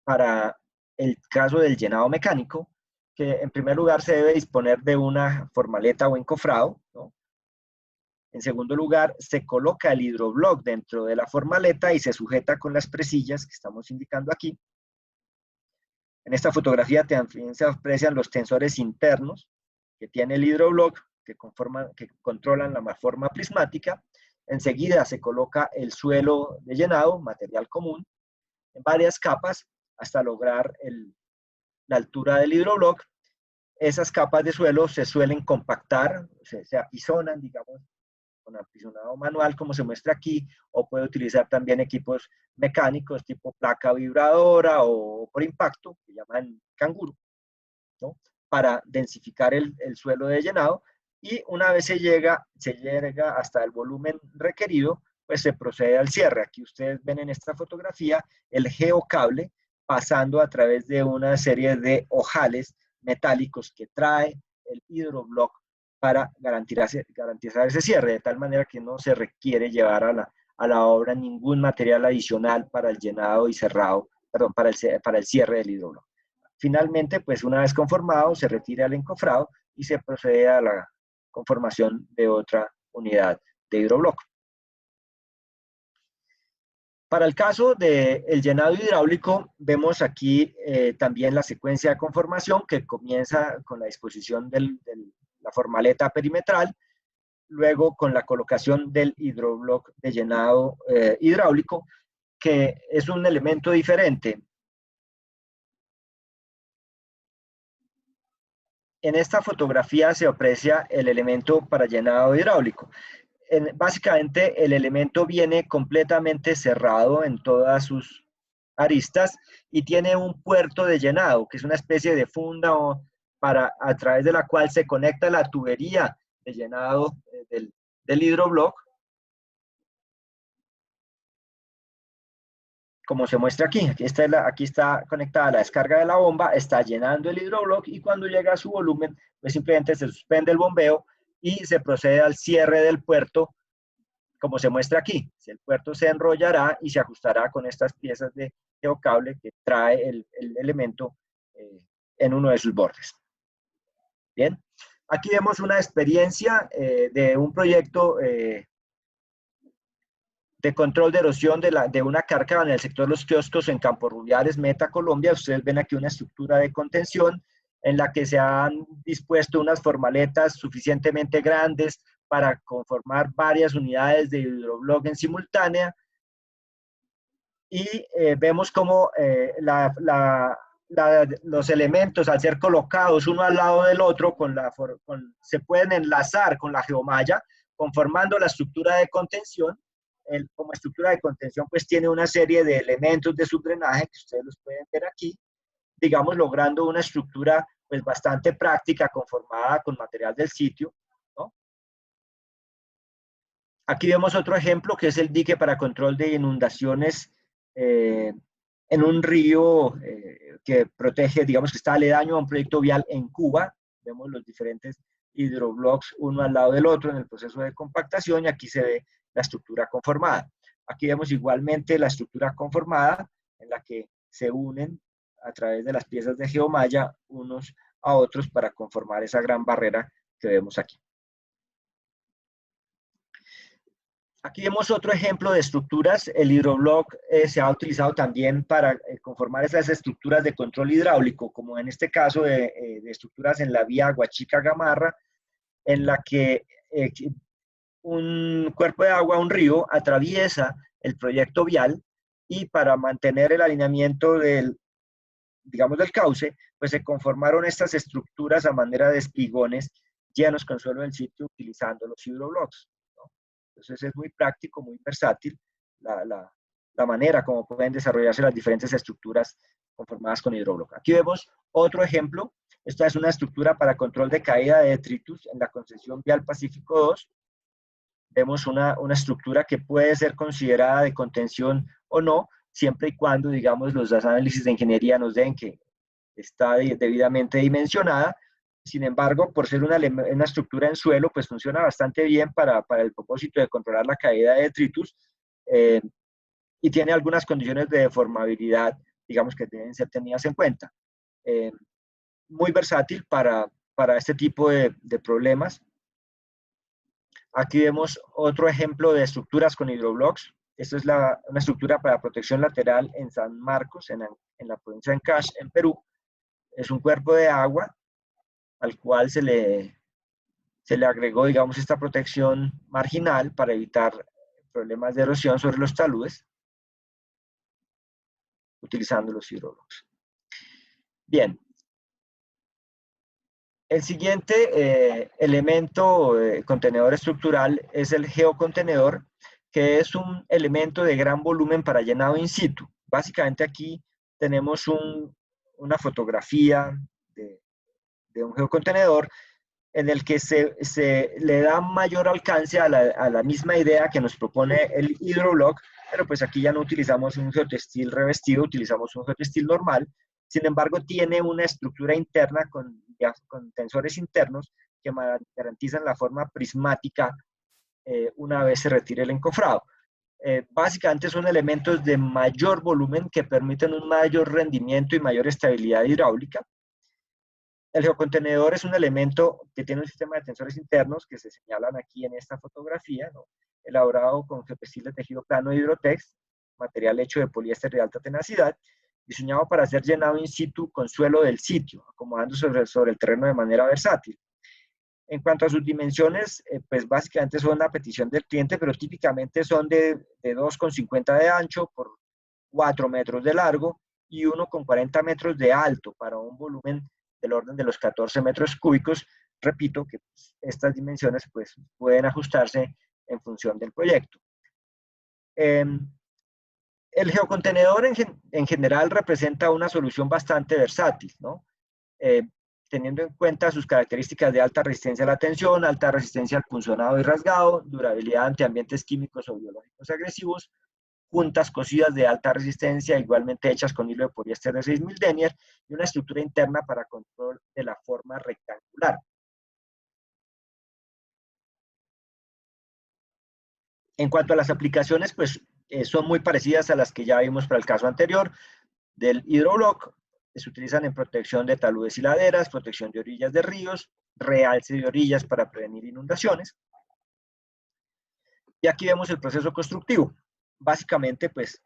para el caso del llenado mecánico, que en primer lugar se debe disponer de una formaleta o encofrado, ¿no? En segundo lugar, se coloca el hidroblock dentro de la formaleta y se sujeta con las presillas que estamos indicando aquí. En esta fotografía también se aprecian los tensores internos que tiene el hidroblock, que controlan la forma prismática. Enseguida se coloca el suelo de llenado, material común, en varias capas hasta lograr la altura del hidroblock. Esas capas de suelo se suelen compactar, se apisonan, digamos, con apisonado manual, como se muestra aquí, o puede utilizar también equipos mecánicos tipo placa vibradora o por impacto, que llaman canguro, ¿no? Para densificar el suelo de llenado, y una vez se llega hasta el volumen requerido, pues se procede al cierre. Aquí ustedes ven en esta fotografía el geocable pasando a través de una serie de ojales metálicos que trae el hidroblock para garantizar ese cierre, de tal manera que no se requiere llevar a la obra ningún material adicional para el llenado y cerrado, perdón, para el cierre del hidroblock. Finalmente, pues una vez conformado, se retira el encofrado y se procede a la conformación de otra unidad de hidroblock. Para el caso del llenado hidráulico, vemos aquí también la secuencia de conformación que comienza con la disposición de la formaleta perimetral, luego con la colocación del hidroblock de llenado hidráulico, que es un elemento diferente. En esta fotografía se aprecia el elemento para llenado hidráulico. Básicamente el elemento viene completamente cerrado en todas sus aristas y tiene un puerto de llenado, que es una especie de funda a través de la cual se conecta la tubería de llenado del hidrobloc, como se muestra aquí. Aquí está conectada la descarga de la bomba, está llenando el hidrobloc y cuando llega a su volumen, pues simplemente se suspende el bombeo y se procede al cierre del puerto, como se muestra aquí. El puerto se enrollará y se ajustará con estas piezas de geocable que trae el elemento en uno de sus bordes. Bien, aquí vemos una experiencia de un proyecto de control de erosión de una cárcava en el sector de los kioscos en Campo Rubiales, Meta, Colombia. Ustedes ven aquí una estructura de contención en la que se han dispuesto unas formaletas suficientemente grandes para conformar varias unidades de hidrobloc en simultánea. Y vemos cómo los elementos, al ser colocados uno al lado del otro, se pueden enlazar con la geomalla, conformando la estructura de contención. Como estructura de contención, pues tiene una serie de elementos de subdrenaje que ustedes los pueden ver aquí, digamos, logrando una estructura pues bastante práctica, conformada con material del sitio, ¿no? Aquí vemos otro ejemplo, que es el dique para control de inundaciones en un río que protege, digamos que está aledaño a un proyecto vial en Cuba. Vemos los diferentes hidroblocks uno al lado del otro en el proceso de compactación y aquí se ve la estructura conformada. Aquí vemos igualmente la estructura conformada en la que se unen a través de las piezas de geomalla unos a otros para conformar esa gran barrera que vemos aquí. Aquí vemos otro ejemplo de estructuras. El hidrobloc se ha utilizado también para conformar esas estructuras de control hidráulico, como en este caso de estructuras en la vía Aguachica-Gamarra, en la que un cuerpo de agua, un río, atraviesa el proyecto vial y para mantener el alineamiento digamos, del cauce, pues se conformaron estas estructuras a manera de espigones llenos con suelo del sitio utilizando los hidroblocks. Entonces es muy práctico, muy versátil la manera como pueden desarrollarse las diferentes estructuras conformadas con hidrobloc. Aquí vemos otro ejemplo. Esta es una estructura para control de caída de detritus en la concesión vial Pacífico 2. Vemos una estructura que puede ser considerada de contención o no, siempre y cuando, digamos, los análisis de ingeniería nos den que está debidamente dimensionada. Sin embargo, por ser una estructura en suelo, pues funciona bastante bien para el propósito de controlar la caída de detritus y tiene algunas condiciones de deformabilidad, digamos, que deben ser tenidas en cuenta. Muy versátil para este tipo de problemas. Aquí vemos otro ejemplo de estructuras con hidroblocks. Esta es una estructura para protección lateral en San Marcos, en la provincia de Ancash, en Perú. Es un cuerpo de agua al cual se le agregó, digamos, esta protección marginal para evitar problemas de erosión sobre los taludes, utilizando los hidroblocks. Bien. El siguiente elemento contenedor estructural es el geocontenedor, que es un elemento de gran volumen para llenado in situ. Básicamente aquí tenemos una fotografía de un geocontenedor en el que se le da mayor alcance a la misma idea que nos propone el hidrobloc, pero pues aquí ya no utilizamos un geotextil revestido, utilizamos un geotextil normal. Sin embargo, tiene una estructura interna con tensores internos que garantizan la forma prismática una vez se retire el encofrado. Básicamente son elementos de mayor volumen que permiten un mayor rendimiento y mayor estabilidad hidráulica. El geocontenedor es un elemento que tiene un sistema de tensores internos que se señalan aquí en esta fotografía, ¿no? Elaborado con geotextil de tejido plano de Hydrotex, material hecho de poliéster de alta tenacidad, diseñado para ser llenado in situ con suelo del sitio, acomodándose sobre el terreno de manera versátil. En cuanto a sus dimensiones, pues básicamente son a petición del cliente, pero típicamente son de 2,50 de ancho por 4 metros de largo y 1,40 metros de alto para un volumen del orden de los 14 metros cúbicos. Repito que estas dimensiones pues, pueden ajustarse en función del proyecto. El geocontenedor en general representa una solución bastante versátil, ¿no? teniendo en cuenta sus características de alta resistencia a la tensión, alta resistencia al punzonado y rasgado, durabilidad ante ambientes químicos o biológicos agresivos, juntas cosidas de alta resistencia, igualmente hechas con hilo de poliéster de 6000 denier, y una estructura interna para control de la forma rectangular. En cuanto a las aplicaciones, pues son muy parecidas a las que ya vimos para el caso anterior del hidroblock. Se utilizan en protección de taludes y laderas, protección de orillas de ríos, realce de orillas para prevenir inundaciones. Y aquí vemos el proceso constructivo. Básicamente, pues,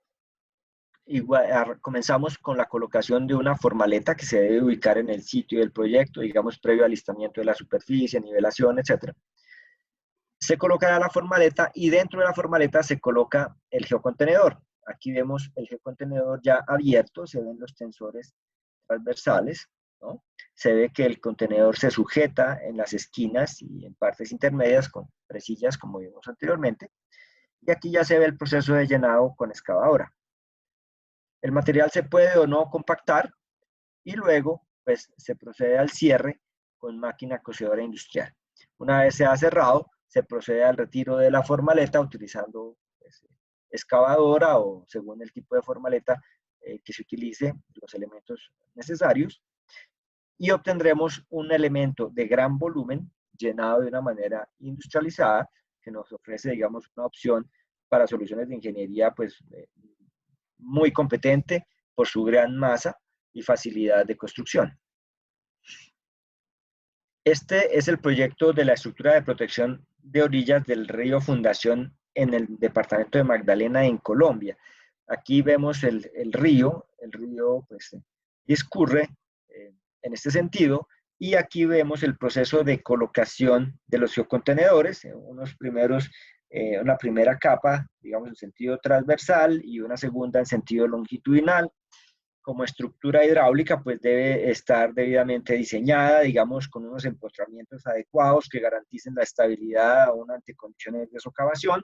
comenzamos con la colocación de una formaleta que se debe ubicar en el sitio del proyecto, digamos, previo al alistamiento de la superficie, nivelación, etc. Se colocará la formaleta y dentro de la formaleta se coloca el geocontenedor. Aquí vemos el geocontenedor ya abierto, se ven los tensores transversales, ¿no? Se ve que el contenedor se sujeta en las esquinas y en partes intermedias con presillas, como vimos anteriormente. Y aquí ya se ve el proceso de llenado con excavadora. El material se puede o no compactar y luego pues, se procede al cierre con máquina cosedora industrial. Una vez se ha cerrado, se procede al retiro de la formaleta utilizando pues, excavadora o según el tipo de formaleta que se utilice, los elementos necesarios, y obtendremos un elemento de gran volumen llenado de una manera industrializada que nos ofrece, digamos, una opción para soluciones de ingeniería pues, muy competente por su gran masa y facilidad de construcción. Este es el proyecto de la estructura de protección de orillas del río Fundación en el departamento de Magdalena, en Colombia. Aquí vemos el río pues, discurre en este sentido, y aquí vemos el proceso de colocación de los geocontenedores, una primera capa, digamos, en sentido transversal y una segunda en sentido longitudinal. Como estructura hidráulica, pues debe estar debidamente diseñada, digamos, con unos empotramientos adecuados que garanticen la estabilidad aún ante condiciones de socavación.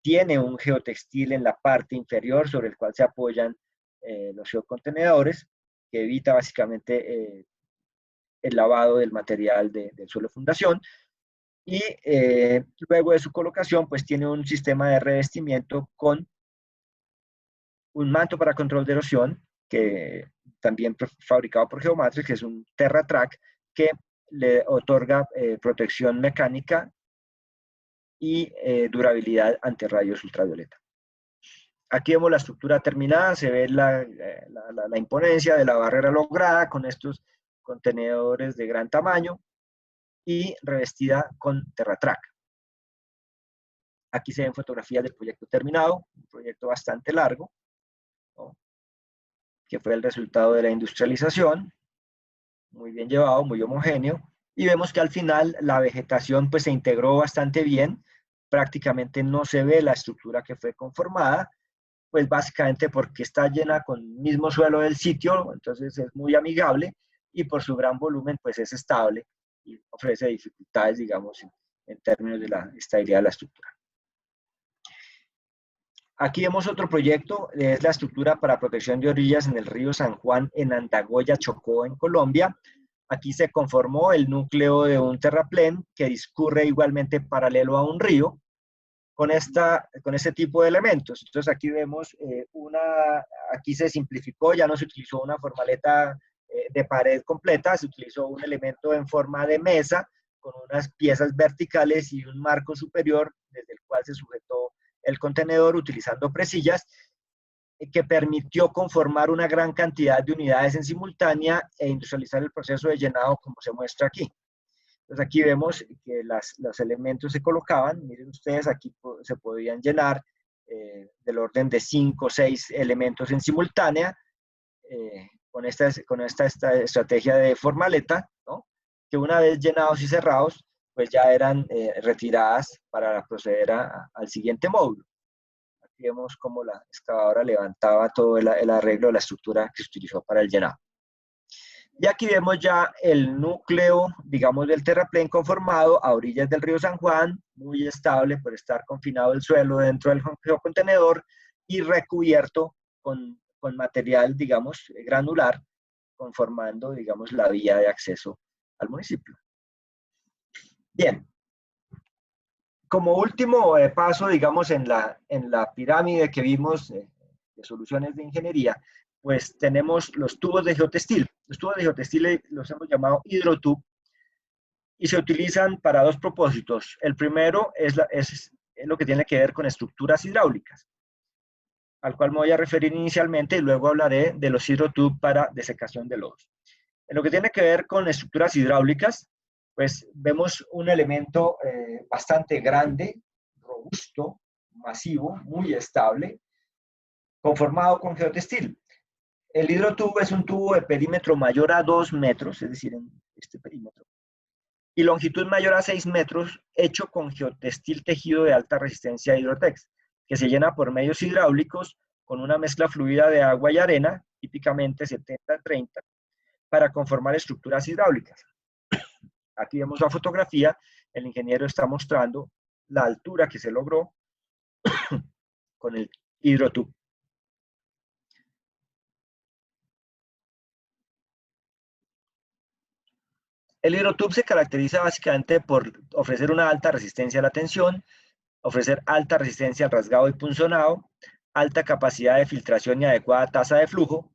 Tiene un geotextil en la parte inferior sobre el cual se apoyan los geocontenedores, que evita básicamente el lavado del material del suelo de fundación. Y luego de su colocación, pues tiene un sistema de revestimiento con un manto para control de erosión, que también fabricado por Geomatrix, que es un TerraTrack, que le otorga protección mecánica y durabilidad ante rayos ultravioleta. Aquí vemos la estructura terminada, se ve la imponencia de la barrera lograda con estos contenedores de gran tamaño y revestida con TerraTrack. Aquí se ven fotografías del proyecto terminado, un proyecto bastante largo, ¿no?, que fue el resultado de la industrialización, muy bien llevado, muy homogéneo, y vemos que al final la vegetación pues se integró bastante bien, prácticamente no se ve la estructura que fue conformada, pues básicamente porque está llena con el mismo suelo del sitio, entonces es muy amigable, y por su gran volumen pues es estable y ofrece dificultades, digamos, en términos de la estabilidad de la estructura. Aquí vemos otro proyecto, es la estructura para protección de orillas en el río San Juan en Andagoya, Chocó, en Colombia. Aquí se conformó el núcleo de un terraplén que discurre igualmente paralelo a un río con este tipo de elementos. Entonces aquí vemos aquí se simplificó, ya no se utilizó una formaleta de pared completa, se utilizó un elemento en forma de mesa con unas piezas verticales y un marco superior desde el cual se sujetó el contenedor utilizando presillas, que permitió conformar una gran cantidad de unidades en simultánea e industrializar el proceso de llenado como se muestra aquí. Entonces aquí vemos que los elementos se colocaban, miren ustedes, aquí se podían llenar del orden de 5 o 6 elementos en simultánea con esta estrategia de formaleta, ¿no?, que una vez llenados y cerrados, pues ya eran retiradas para proceder al siguiente módulo. Aquí vemos cómo la excavadora levantaba todo el arreglo de la estructura que se utilizó para el llenado. Y aquí vemos ya el núcleo, digamos, del terraplén conformado a orillas del río San Juan, muy estable por estar confinado el suelo dentro del contenedor y recubierto con material, digamos, granular, conformando, digamos, la vía de acceso al municipio. Bien. Como último paso, digamos, en la pirámide que vimos de soluciones de ingeniería, pues tenemos los tubos de geotextil. Los tubos de geotextil los hemos llamado hidrotub y se utilizan para dos propósitos. El primero es lo que tiene que ver con estructuras hidráulicas, al cual me voy a referir inicialmente y luego hablaré de los hidrotub para desecación de lodos. En lo que tiene que ver con estructuras hidráulicas, pues vemos un elemento bastante grande, robusto, masivo, muy estable, conformado con geotextil. El hidrotubo es un tubo de perímetro mayor a 2 metros, es decir, en este perímetro, y longitud mayor a 6 metros, hecho con geotextil tejido de alta resistencia Hydrotex, que se llena por medios hidráulicos con una mezcla fluida de agua y arena, típicamente 70-30, para conformar estructuras hidráulicas. Aquí vemos la fotografía, el ingeniero está mostrando la altura que se logró con el hidrotub. El hidrotub se caracteriza básicamente por ofrecer una alta resistencia a la tensión, ofrecer alta resistencia al rasgado y punzonado, alta capacidad de filtración y adecuada tasa de flujo,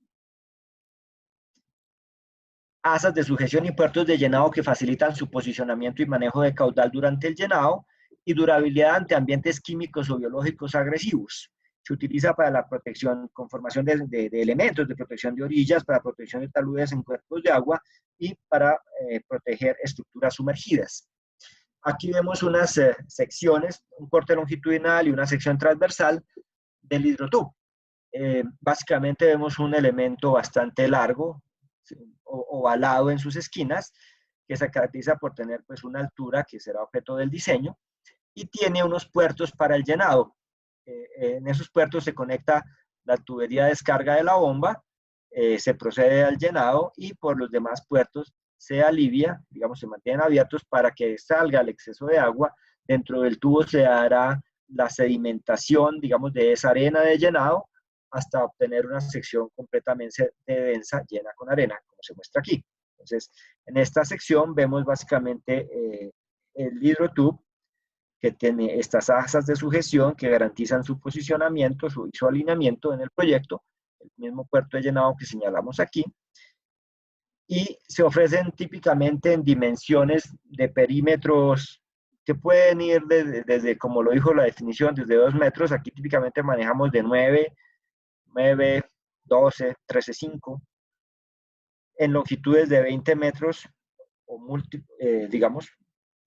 asas de sujeción y puertos de llenado que facilitan su posicionamiento y manejo de caudal durante el llenado, y durabilidad ante ambientes químicos o biológicos agresivos. Se utiliza para la protección, conformación de elementos de protección de orillas, para protección de taludes en cuerpos de agua y para proteger estructuras sumergidas. Aquí vemos unas secciones, un corte longitudinal y una sección transversal del hidrotub. Básicamente vemos un elemento bastante largo, ovalado en sus esquinas, que se caracteriza por tener pues una altura que será objeto del diseño, y tiene unos puertos para el llenado. En esos puertos se conecta la tubería de descarga de la bomba, se procede al llenado y por los demás puertos se alivia, digamos, se mantienen abiertos para que salga el exceso de agua. Dentro del tubo se hará la sedimentación, digamos, de esa arena de llenado hasta obtener una sección completamente densa, llena con arena, como se muestra aquí. Entonces, en esta sección vemos básicamente el hidrotub, que tiene estas asas de sujeción que garantizan su posicionamiento y su alineamiento en el proyecto, el mismo puerto de llenado que señalamos aquí, y se ofrecen típicamente en dimensiones de perímetros que pueden ir desde, como lo dijo la definición, desde 2 metros. Aquí típicamente manejamos de 9, 12, 13,5, en longitudes de 20 metros, o digamos,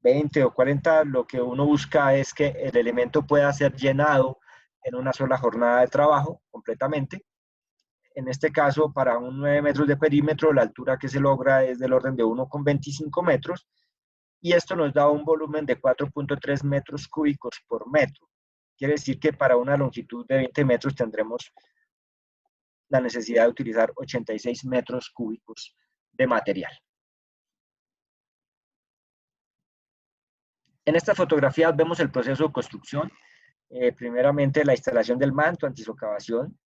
20 o 40, lo que uno busca es que el elemento pueda ser llenado en una sola jornada de trabajo completamente. En este caso, para un 9 metros de perímetro, la altura que se logra es del orden de 1,25 metros, y esto nos da un volumen de 4,3 metros cúbicos por metro. Quiere decir que para una longitud de 20 metros tendremos la necesidad de utilizar 86 metros cúbicos de material. En esta fotografía vemos el proceso de construcción. Primeramente, la instalación del manto antisocavación.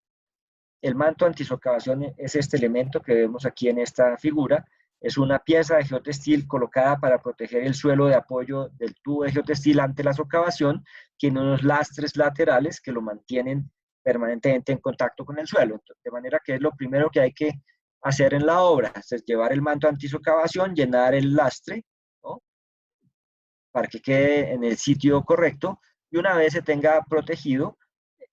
El manto antisocavación es este elemento que vemos aquí en esta figura. Es una pieza de geotextil colocada para proteger el suelo de apoyo del tubo de geotextil ante la socavación. Tiene unos lastres laterales que lo mantienen permanentemente en contacto con el suelo. De manera que es lo primero que hay que hacer en la obra, es llevar el manto antisocavación, llenar el lastre, ¿no?, para que quede en el sitio correcto, y una vez se tenga protegido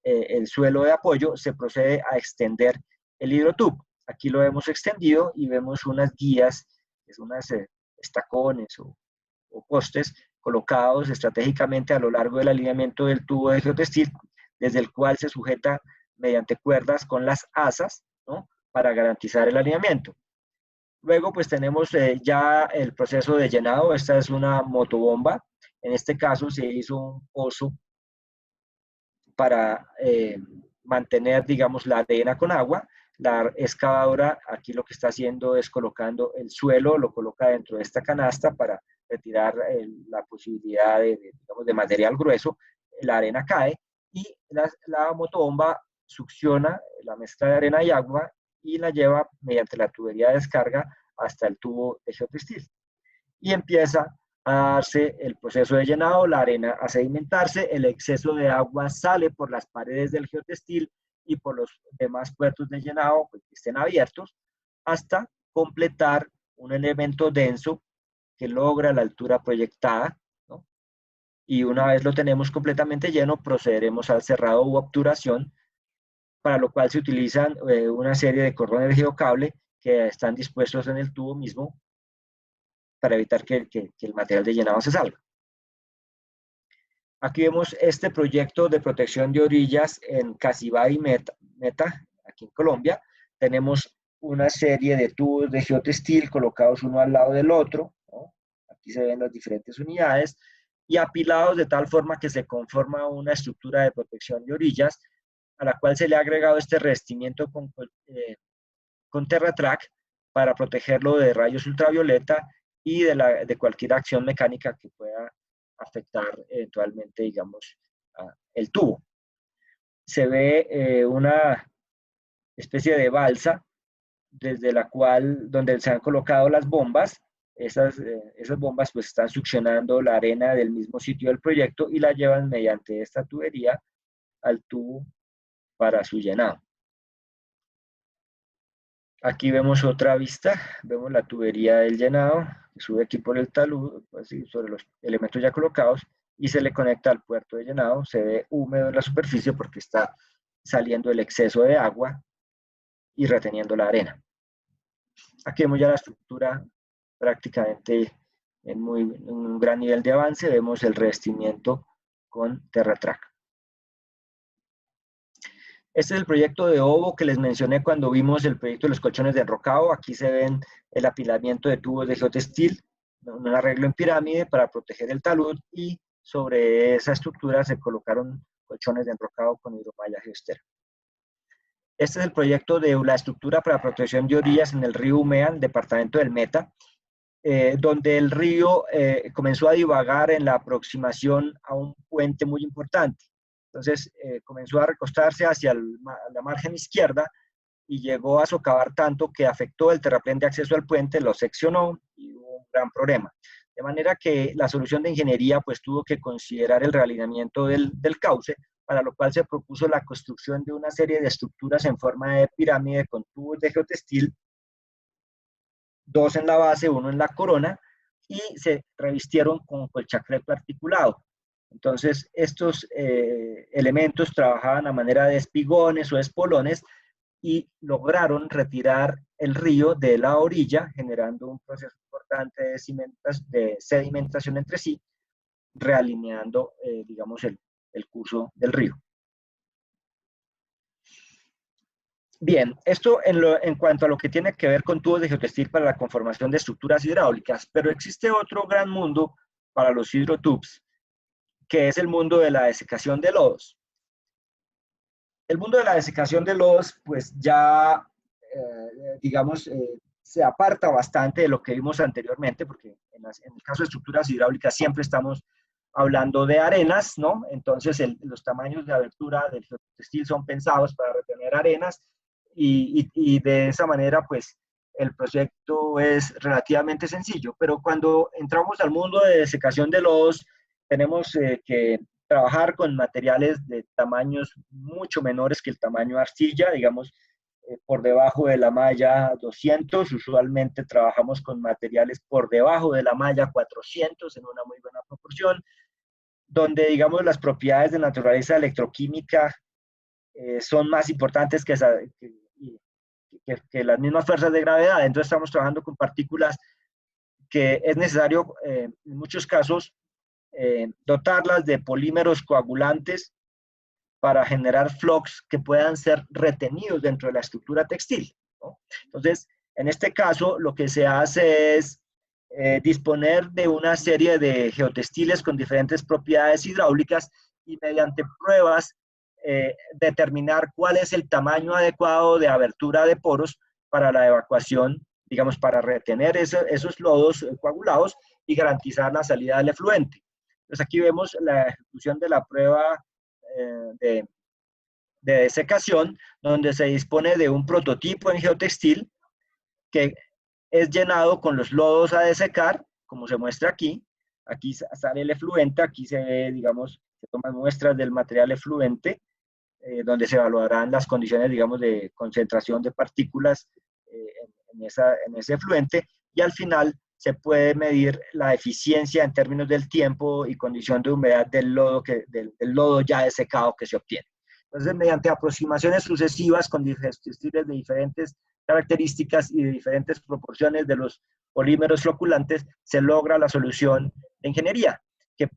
el suelo de apoyo, se procede a extender el hidrotub. Aquí lo hemos extendido y vemos unas guías, que son unas estacones o postes colocados estratégicamente a lo largo del alineamiento del tubo de geotextil, desde el cual se sujeta mediante cuerdas con las asas, ¿no?, para garantizar el alineamiento. Luego, pues tenemos ya el proceso de llenado. Esta es una motobomba. En este caso se hizo un pozo para mantener, digamos, la arena con agua. La excavadora aquí lo que está haciendo es colocando el suelo, lo coloca dentro de esta canasta para retirar la posibilidad digamos, de material grueso. La arena cae y la motobomba succiona la mezcla de arena y agua y la lleva mediante la tubería de descarga hasta el tubo de geotextil. Y empieza a darse el proceso de llenado, la arena a sedimentarse, el exceso de agua sale por las paredes del geotextil y por los demás puertos de llenado pues, que estén abiertos, hasta completar un elemento denso que logra la altura proyectada, ¿no? Y una vez lo tenemos completamente lleno, procederemos al cerrado u obturación, para lo cual se utilizan una serie de cordones de geocable que están dispuestos en el tubo mismo para evitar que el material de llenado se salga. Aquí vemos este proyecto de protección de orillas en Casibay Meta, aquí en Colombia. Tenemos una serie de tubos de geotextil colocados uno al lado del otro, ¿no? Aquí se ven las diferentes unidades y apilados de tal forma que se conforma una estructura de protección de orillas a la cual se le ha agregado este revestimiento con TerraTrack para protegerlo de rayos ultravioleta y de cualquier acción mecánica que pueda afectar eventualmente, digamos, el tubo. Se ve una especie de balsa desde la cual, donde se han colocado las bombas. Esas bombas pues están succionando la arena del mismo sitio del proyecto y la llevan mediante esta tubería al tubo para su llenado. Aquí vemos otra vista, vemos la tubería del llenado, que sube aquí por el talud, pues, sobre los elementos ya colocados, y se le conecta al puerto de llenado. Se ve húmedo en la superficie porque está saliendo el exceso de agua y reteniendo la arena. Aquí vemos ya la estructura prácticamente en un gran nivel de avance. Vemos el revestimiento con TerraTrack. Este es el proyecto de Ovo que les mencioné cuando vimos el proyecto de los colchones de enrocado. Aquí se ven el apilamiento de tubos de geotextil, un arreglo en pirámide para proteger el talud, y sobre esa estructura se colocaron colchones de enrocado con hidromalla geostera. Este es el proyecto de la estructura para protección de orillas en el río Umeán, departamento del Meta, donde el río comenzó a divagar en la aproximación a un puente muy importante. Entonces comenzó a recostarse hacia la margen izquierda y llegó a socavar tanto que afectó el terraplén de acceso al puente, lo seccionó y hubo un gran problema. De manera que la solución de ingeniería pues tuvo que considerar el realineamiento del cauce, para lo cual se propuso la construcción de una serie de estructuras en forma de pirámide con tubos de geotextil, 2 en la base, 1 en la corona, y se revistieron con colchacreto articulado. Entonces, estos elementos trabajaban a manera de espigones o espolones y lograron retirar el río de la orilla, generando un proceso importante de sedimentación entre sí, realineando, digamos, el curso del río. Bien, esto en cuanto a lo que tiene que ver con tubos de geotextil para la conformación de estructuras hidráulicas, pero existe otro gran mundo para los hidrotubes, que es el mundo de la desecación de lodos. El mundo de la desecación de lodos, pues ya, digamos, se aparta bastante de lo que vimos anteriormente, porque en el caso de estructuras hidráulicas siempre estamos hablando de arenas, ¿no? Entonces, los tamaños de abertura del geotextil son pensados para retener arenas, y de esa manera, pues, el proyecto es relativamente sencillo. Pero cuando entramos al mundo de desecación de lodos, tenemos que trabajar con materiales de tamaños mucho menores que el tamaño arcilla, digamos, por debajo de la malla 200, usualmente trabajamos con materiales por debajo de la malla 400 en una muy buena proporción, donde, digamos, las propiedades de naturaleza electroquímica son más importantes que las mismas fuerzas de gravedad. Entonces estamos trabajando con partículas que es necesario, en muchos casos, dotarlas de polímeros coagulantes para generar flux que puedan ser retenidos dentro de la estructura textil, ¿no? Entonces, en este caso, lo que se hace es disponer de una serie de geotextiles con diferentes propiedades hidráulicas y mediante pruebas determinar cuál es el tamaño adecuado de abertura de poros para la evacuación, digamos, para retener esos lodos coagulados y garantizar la salida del efluente. Entonces aquí vemos la ejecución de la prueba de desecación, donde se dispone de un prototipo en geotextil que es llenado con los lodos a desecar, como se muestra aquí. Aquí sale el efluente, aquí se ve, digamos, se toman muestras del material efluente, donde se evaluarán las condiciones, digamos, de concentración de partículas en ese efluente, y al final se puede medir la eficiencia en términos del tiempo y condición de humedad del lodo ya desecado que se obtiene. Entonces, mediante aproximaciones sucesivas con textiles de diferentes características y de diferentes proporciones de los polímeros floculantes, se logra la solución de ingeniería, que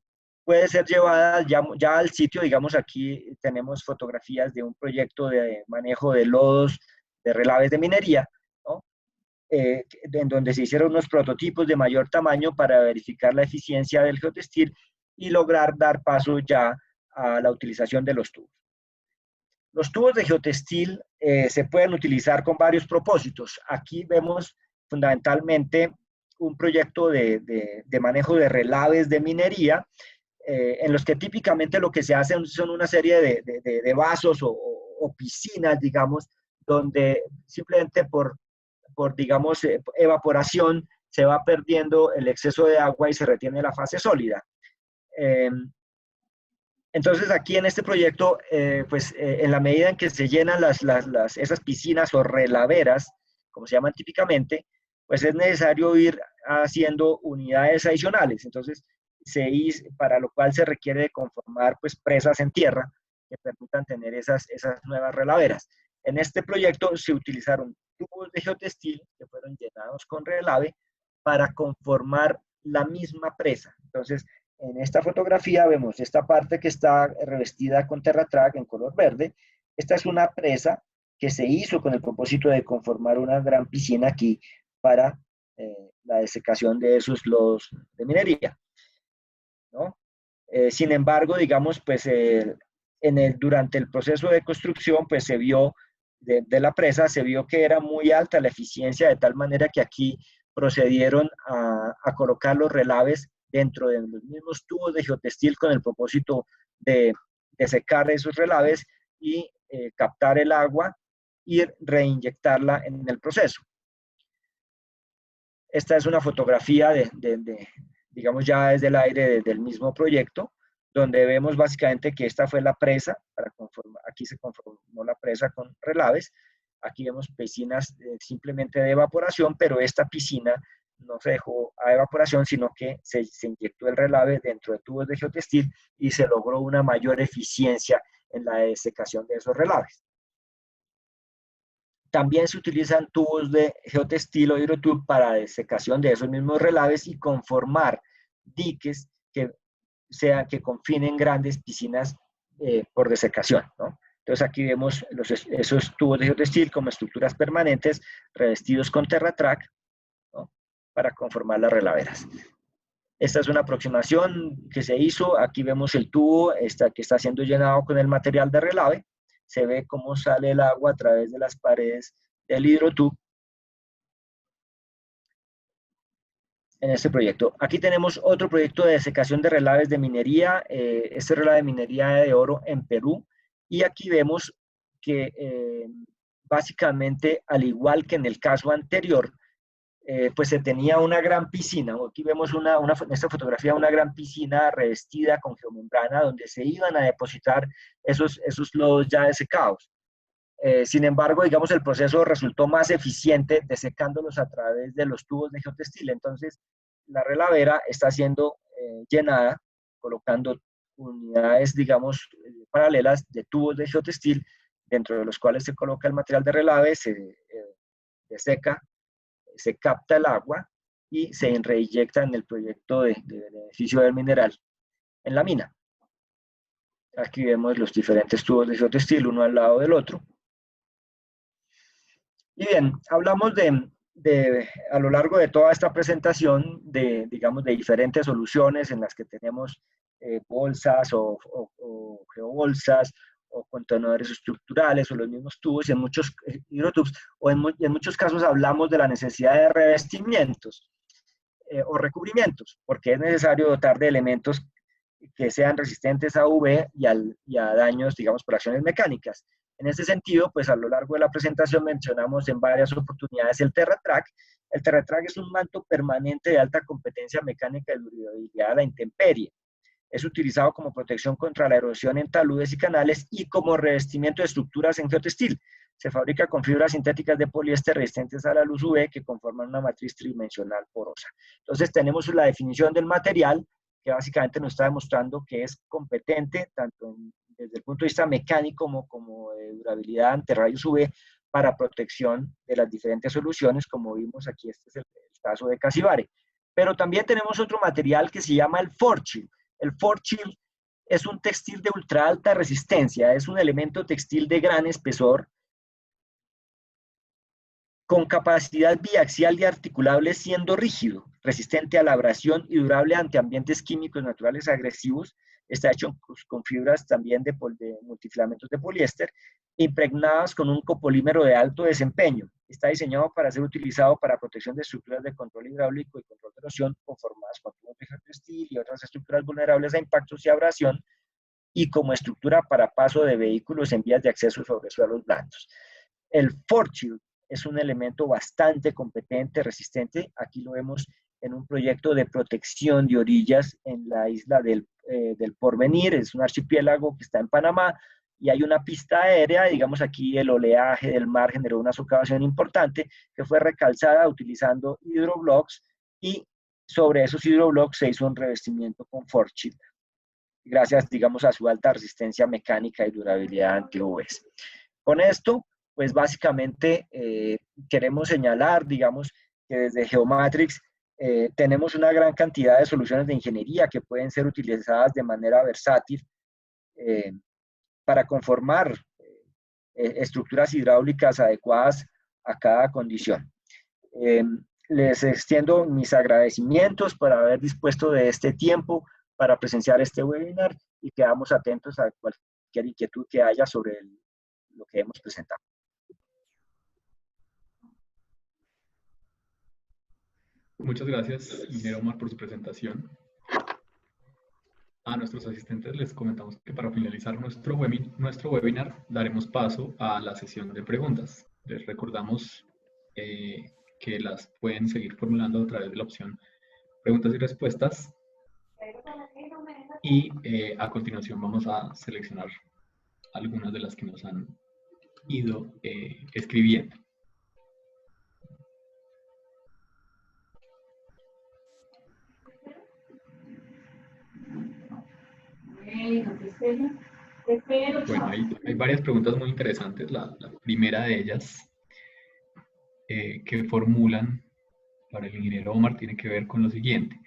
puede ser llevada ya al sitio. Digamos, aquí tenemos fotografías de un proyecto de manejo de lodos, de relaves de minería, ¿no? En donde se hicieron unos prototipos de mayor tamaño para verificar la eficiencia del geotextil y lograr dar paso ya a la utilización de los tubos. Los tubos de geotextil se pueden utilizar con varios propósitos. Aquí vemos fundamentalmente un proyecto de manejo de relaves de minería, en los que típicamente lo que se hace son una serie de vasos o piscinas, digamos, donde simplemente por digamos, evaporación se va perdiendo el exceso de agua y se retiene la fase sólida. Entonces, aquí en este proyecto, en la medida en que se llenan esas piscinas o relaveras, como se llaman típicamente, pues es necesario ir haciendo unidades adicionales. Entonces, para lo cual se requiere de conformar pues, presas en tierra que permitan tener esas nuevas relaveras. En este proyecto se utilizaron tubos de geotextil que fueron llenados con relave para conformar la misma presa. Entonces, en esta fotografía vemos esta parte que está revestida con TerraTrak en color verde. Esta es una presa que se hizo con el propósito de conformar una gran piscina aquí para la desecación de esos lodos de minería, ¿no? Sin embargo, digamos, pues durante el proceso de construcción, pues se vio de la presa, se vio que era muy alta la eficiencia, de tal manera que aquí procedieron a colocar los relaves dentro de los mismos tubos de geotextil con el propósito de secar esos relaves y captar el agua y reinyectarla en el proceso. Esta es una fotografía digamos, ya desde el aire del mismo proyecto, donde vemos básicamente que esta fue la presa, aquí se conformó la presa con relaves. Aquí vemos piscinas simplemente de evaporación, pero esta piscina no se dejó a evaporación, sino que se inyectó el relave dentro de tubos de geotextil y se logró una mayor eficiencia en la desecación de esos relaves. También se utilizan tubos de geotextil o hidrotube para desecación de esos mismos relaves y conformar diques que confinen grandes piscinas por desecación, ¿no? Entonces aquí vemos esos tubos de geotextil como estructuras permanentes revestidos con TerraTrak, ¿no? Para conformar las relaveras. Esta es una aproximación que se hizo. Aquí vemos el tubo que está siendo llenado con el material de relave. Se ve cómo sale el agua a través de las paredes del hidrotube en este proyecto. Aquí tenemos otro proyecto de desecación de relaves de minería, este relave de minería de oro en Perú, y aquí vemos que básicamente, al igual que en el caso anterior, pues se tenía una gran piscina. Aquí vemos en esta fotografía una gran piscina revestida con geomembrana donde se iban a depositar esos lodos ya desecados. Sin embargo, digamos, el proceso resultó más eficiente desecándolos a través de los tubos de geotextil. Entonces, la relavera está siendo llenada, colocando unidades, digamos, paralelas de tubos de geotextil, dentro de los cuales se coloca el material de relave, se deseca, se capta el agua y se reinyecta en el proyecto de beneficio del mineral en la mina. Aquí vemos los diferentes tubos de geotextil, uno al lado del otro. Y bien, hablamos a lo largo de toda esta presentación digamos, de diferentes soluciones en las que tenemos bolsas o geobolsas o contenedores estructurales o los mismos tubos, y en muchos hidrotubes, o en muchos casos hablamos de la necesidad de revestimientos o recubrimientos, porque es necesario dotar de elementos que sean resistentes a UV y a daños, digamos, por acciones mecánicas. En ese sentido, pues a lo largo de la presentación mencionamos en varias oportunidades el TerraTrack. El TerraTrack es un manto permanente de alta competencia mecánica y durabilidad a la intemperie. Es utilizado como protección contra la erosión en taludes y canales y como revestimiento de estructuras en geotextil. Se fabrica con fibras sintéticas de poliéster resistentes a la luz UV que conforman una matriz tridimensional porosa. Entonces tenemos la definición del material que básicamente nos está demostrando que es competente tanto desde el punto de vista mecánico como de durabilidad ante rayos UV para protección de las diferentes soluciones, como vimos aquí, este es el caso de Casibare. Pero también tenemos otro material que se llama el Forchill. El Forchill es un textil de ultra alta resistencia, es un elemento textil de gran espesor, con capacidad biaxial y articulable siendo rígido, resistente a la abrasión y durable ante ambientes químicos naturales agresivos. Está hecho con fibras también de multifilamentos de poliéster, impregnadas con un copolímero de alto desempeño. Está diseñado para ser utilizado para protección de estructuras de control hidráulico y control de erosión conformadas con tubos de geotextil y otras estructuras vulnerables a impactos y abrasión, y como estructura para paso de vehículos en vías de acceso sobre suelos blandos. El Forchill es un elemento bastante competente, resistente. Aquí lo vemos en un proyecto de protección de orillas en la isla del Porvenir. Es un archipiélago que está en Panamá y hay una pista aérea. Digamos, aquí el oleaje del mar generó una socavación importante que fue recalzada utilizando hidroblocks, y sobre esos hidroblocks se hizo un revestimiento con Forchill, gracias, digamos, a su alta resistencia mecánica y durabilidad ante UVs. Con esto, pues básicamente queremos señalar, digamos, que desde Geomatrix tenemos una gran cantidad de soluciones de ingeniería que pueden ser utilizadas de manera versátil para conformar estructuras hidráulicas adecuadas a cada condición. Les extiendo mis agradecimientos por haber dispuesto de este tiempo para presenciar este webinar y quedamos atentos a cualquier inquietud que haya sobre lo que hemos presentado. Muchas gracias, ingeniero Omar, por su presentación. A nuestros asistentes les comentamos que para finalizar nuestro webinar daremos paso a la sesión de preguntas. Les recordamos que las pueden seguir formulando a través de la opción preguntas y respuestas, y a continuación vamos a seleccionar algunas de las que nos han ido escribiendo. Bueno, hay varias preguntas muy interesantes. La primera de ellas que formulan para el ingeniero Omar tiene que ver con lo siguiente.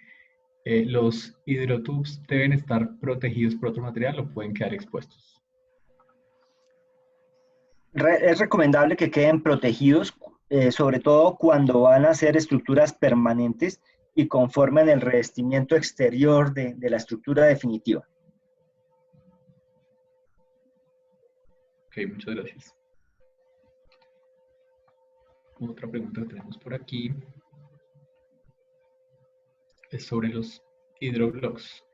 ¿Los hidrotubs deben estar protegidos por otro material o pueden quedar expuestos? Es recomendable que queden protegidos, sobre todo cuando van a ser estructuras permanentes y conformen el revestimiento exterior de la estructura definitiva. Ok, muchas gracias. Otra pregunta que tenemos por aquí es sobre los hidroblocks.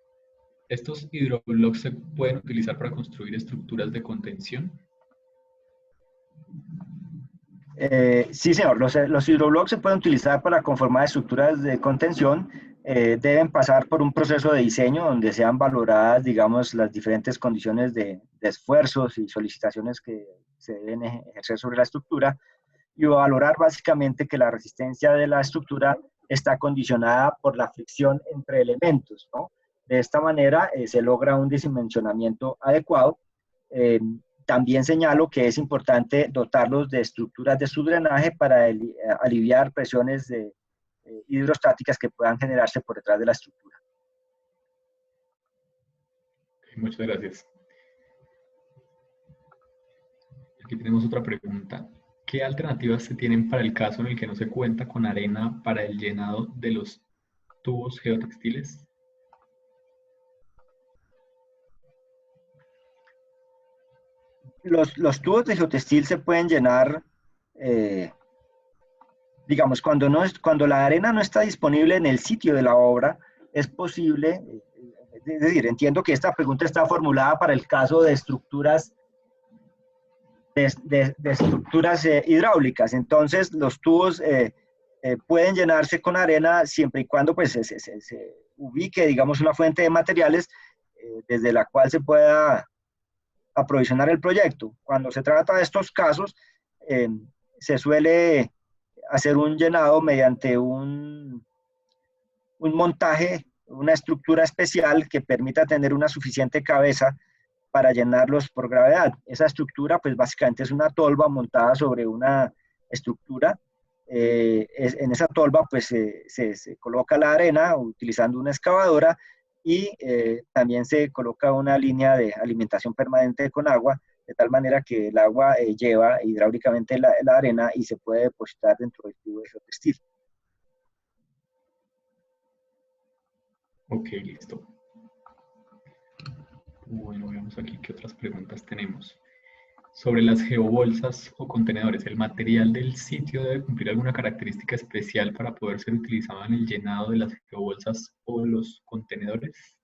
¿Estos hidroblocks se pueden utilizar para construir estructuras de contención? Sí, señor. Los hidroblocks se pueden utilizar para conformar estructuras de contención. Deben pasar por un proceso de diseño donde sean valoradas, digamos, las diferentes condiciones de esfuerzos y solicitaciones que se deben ejercer sobre la estructura, y valorar básicamente que la resistencia de la estructura está condicionada por la fricción entre elementos, ¿no? De esta manera se logra un dimensionamiento adecuado. También señalo que es importante dotarlos de estructuras de subdrenaje para aliviar presiones hidrostáticas que puedan generarse por detrás de la estructura. Muchas gracias. Aquí tenemos otra pregunta. ¿Qué alternativas se tienen para el caso en el que no se cuenta con arena para el llenado de los tubos geotextiles? Los tubos de geotextil se pueden llenar, digamos, cuando la arena no está disponible en el sitio de la obra, es posible, es decir, entiendo que esta pregunta está formulada para el caso de estructuras hidráulicas. Entonces, los tubos pueden llenarse con arena siempre y cuando pues, se ubique, digamos, una fuente de materiales desde la cual se pueda aprovisionar el proyecto. Cuando se trata de estos casos, se suele hacer un llenado mediante un montaje, una estructura especial que permita tener una suficiente cabeza para llenarlos por gravedad. Esa estructura, pues básicamente es una tolva montada sobre una estructura. En esa tolva, pues se coloca la arena utilizando una excavadora y también se coloca una línea de alimentación permanente con agua, de tal manera que el agua lleva hidráulicamente la arena y se puede depositar dentro del tubo de geotextil. Ok, listo. Bueno, veamos aquí qué otras preguntas tenemos. Sobre las geobolsas o contenedores, ¿el material del sitio debe cumplir alguna característica especial para poder ser utilizado en el llenado de las geobolsas o los contenedores?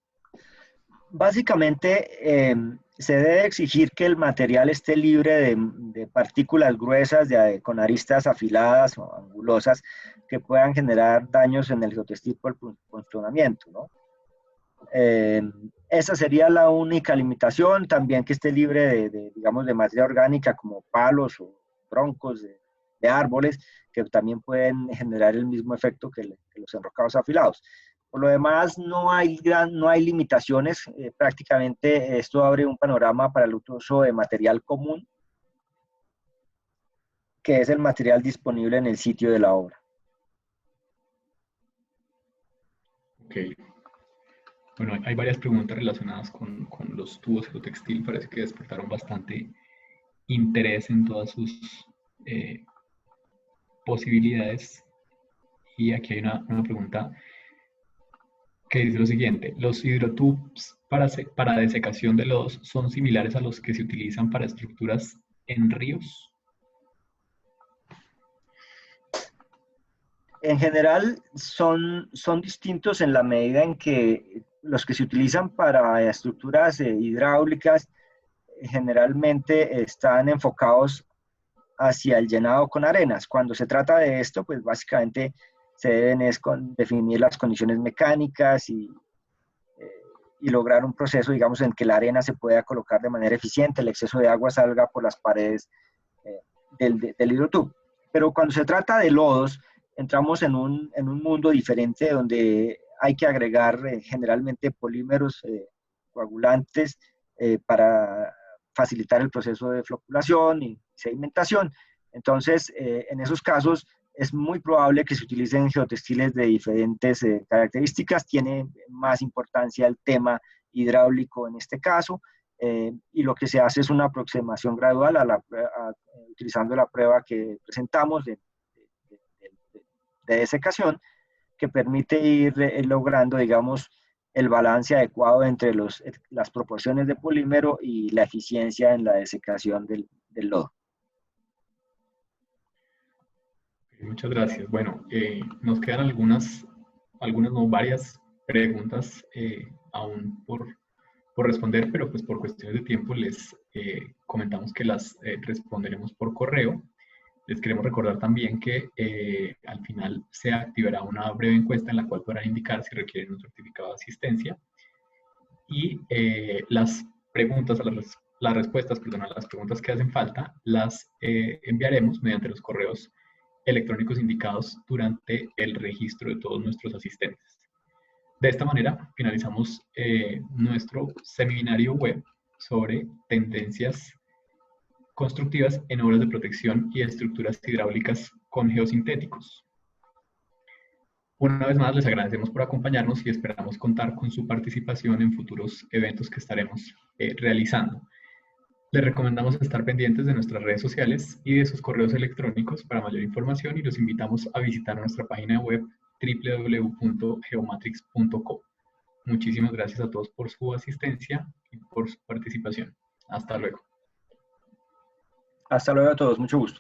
Básicamente, se debe exigir que el material esté libre de partículas gruesas con aristas afiladas o angulosas que puedan generar daños en el geotextil por el funcionamiento, ¿no? Esa sería la única limitación, también que esté libre digamos, de materia orgánica como palos o troncos de árboles que también pueden generar el mismo efecto que los enrocados afilados. Por lo demás, no hay limitaciones. Prácticamente esto abre un panorama para el uso de material común, que es el material disponible en el sitio de la obra. Ok. Bueno, hay varias preguntas relacionadas con los tubos geotextil. Parece que despertaron bastante interés en todas sus posibilidades. Y aquí hay una pregunta que dice lo siguiente: ¿los hidrotubs para desecación de lodos son similares a los que se utilizan para estructuras en ríos? En general son distintos en la medida en que los que se utilizan para estructuras hidráulicas generalmente están enfocados hacia el llenado con arenas. Cuando se trata de esto, pues básicamente se deben definir las condiciones mecánicas y lograr un proceso, digamos, en que la arena se pueda colocar de manera eficiente, el exceso de agua salga por las paredes del hidrotub. Pero cuando se trata de lodos, entramos en un mundo diferente donde hay que agregar generalmente polímeros coagulantes para facilitar el proceso de floculación y sedimentación. Entonces, en esos casos, es muy probable que se utilicen geotextiles de diferentes características. Tiene más importancia el tema hidráulico en este caso, y lo que se hace es una aproximación gradual utilizando la prueba que presentamos de desecación, que permite ir logrando, digamos, el balance adecuado entre las proporciones de polímero y la eficiencia en la desecación del lodo. Muchas gracias. Bueno, nos quedan algunas no, varias preguntas aún por responder, pero pues por cuestiones de tiempo les comentamos que las responderemos por correo. Les queremos recordar también que al final se activará una breve encuesta en la cual podrán indicar si requieren un certificado de asistencia, y las preguntas, las respuestas, perdón, a las preguntas que hacen falta las enviaremos mediante los correos electrónicos indicados durante el registro de todos nuestros asistentes. De esta manera finalizamos nuestro seminario web sobre tendencias constructivas en obras de protección y estructuras hidráulicas con geosintéticos. Una vez más, les agradecemos por acompañarnos y esperamos contar con su participación en futuros eventos que estaremos realizando. Les recomendamos estar pendientes de nuestras redes sociales y de sus correos electrónicos para mayor información, y los invitamos a visitar nuestra página web www.geomatrix.co. Muchísimas gracias a todos por su asistencia y por su participación. Hasta luego. Hasta luego a todos, mucho gusto.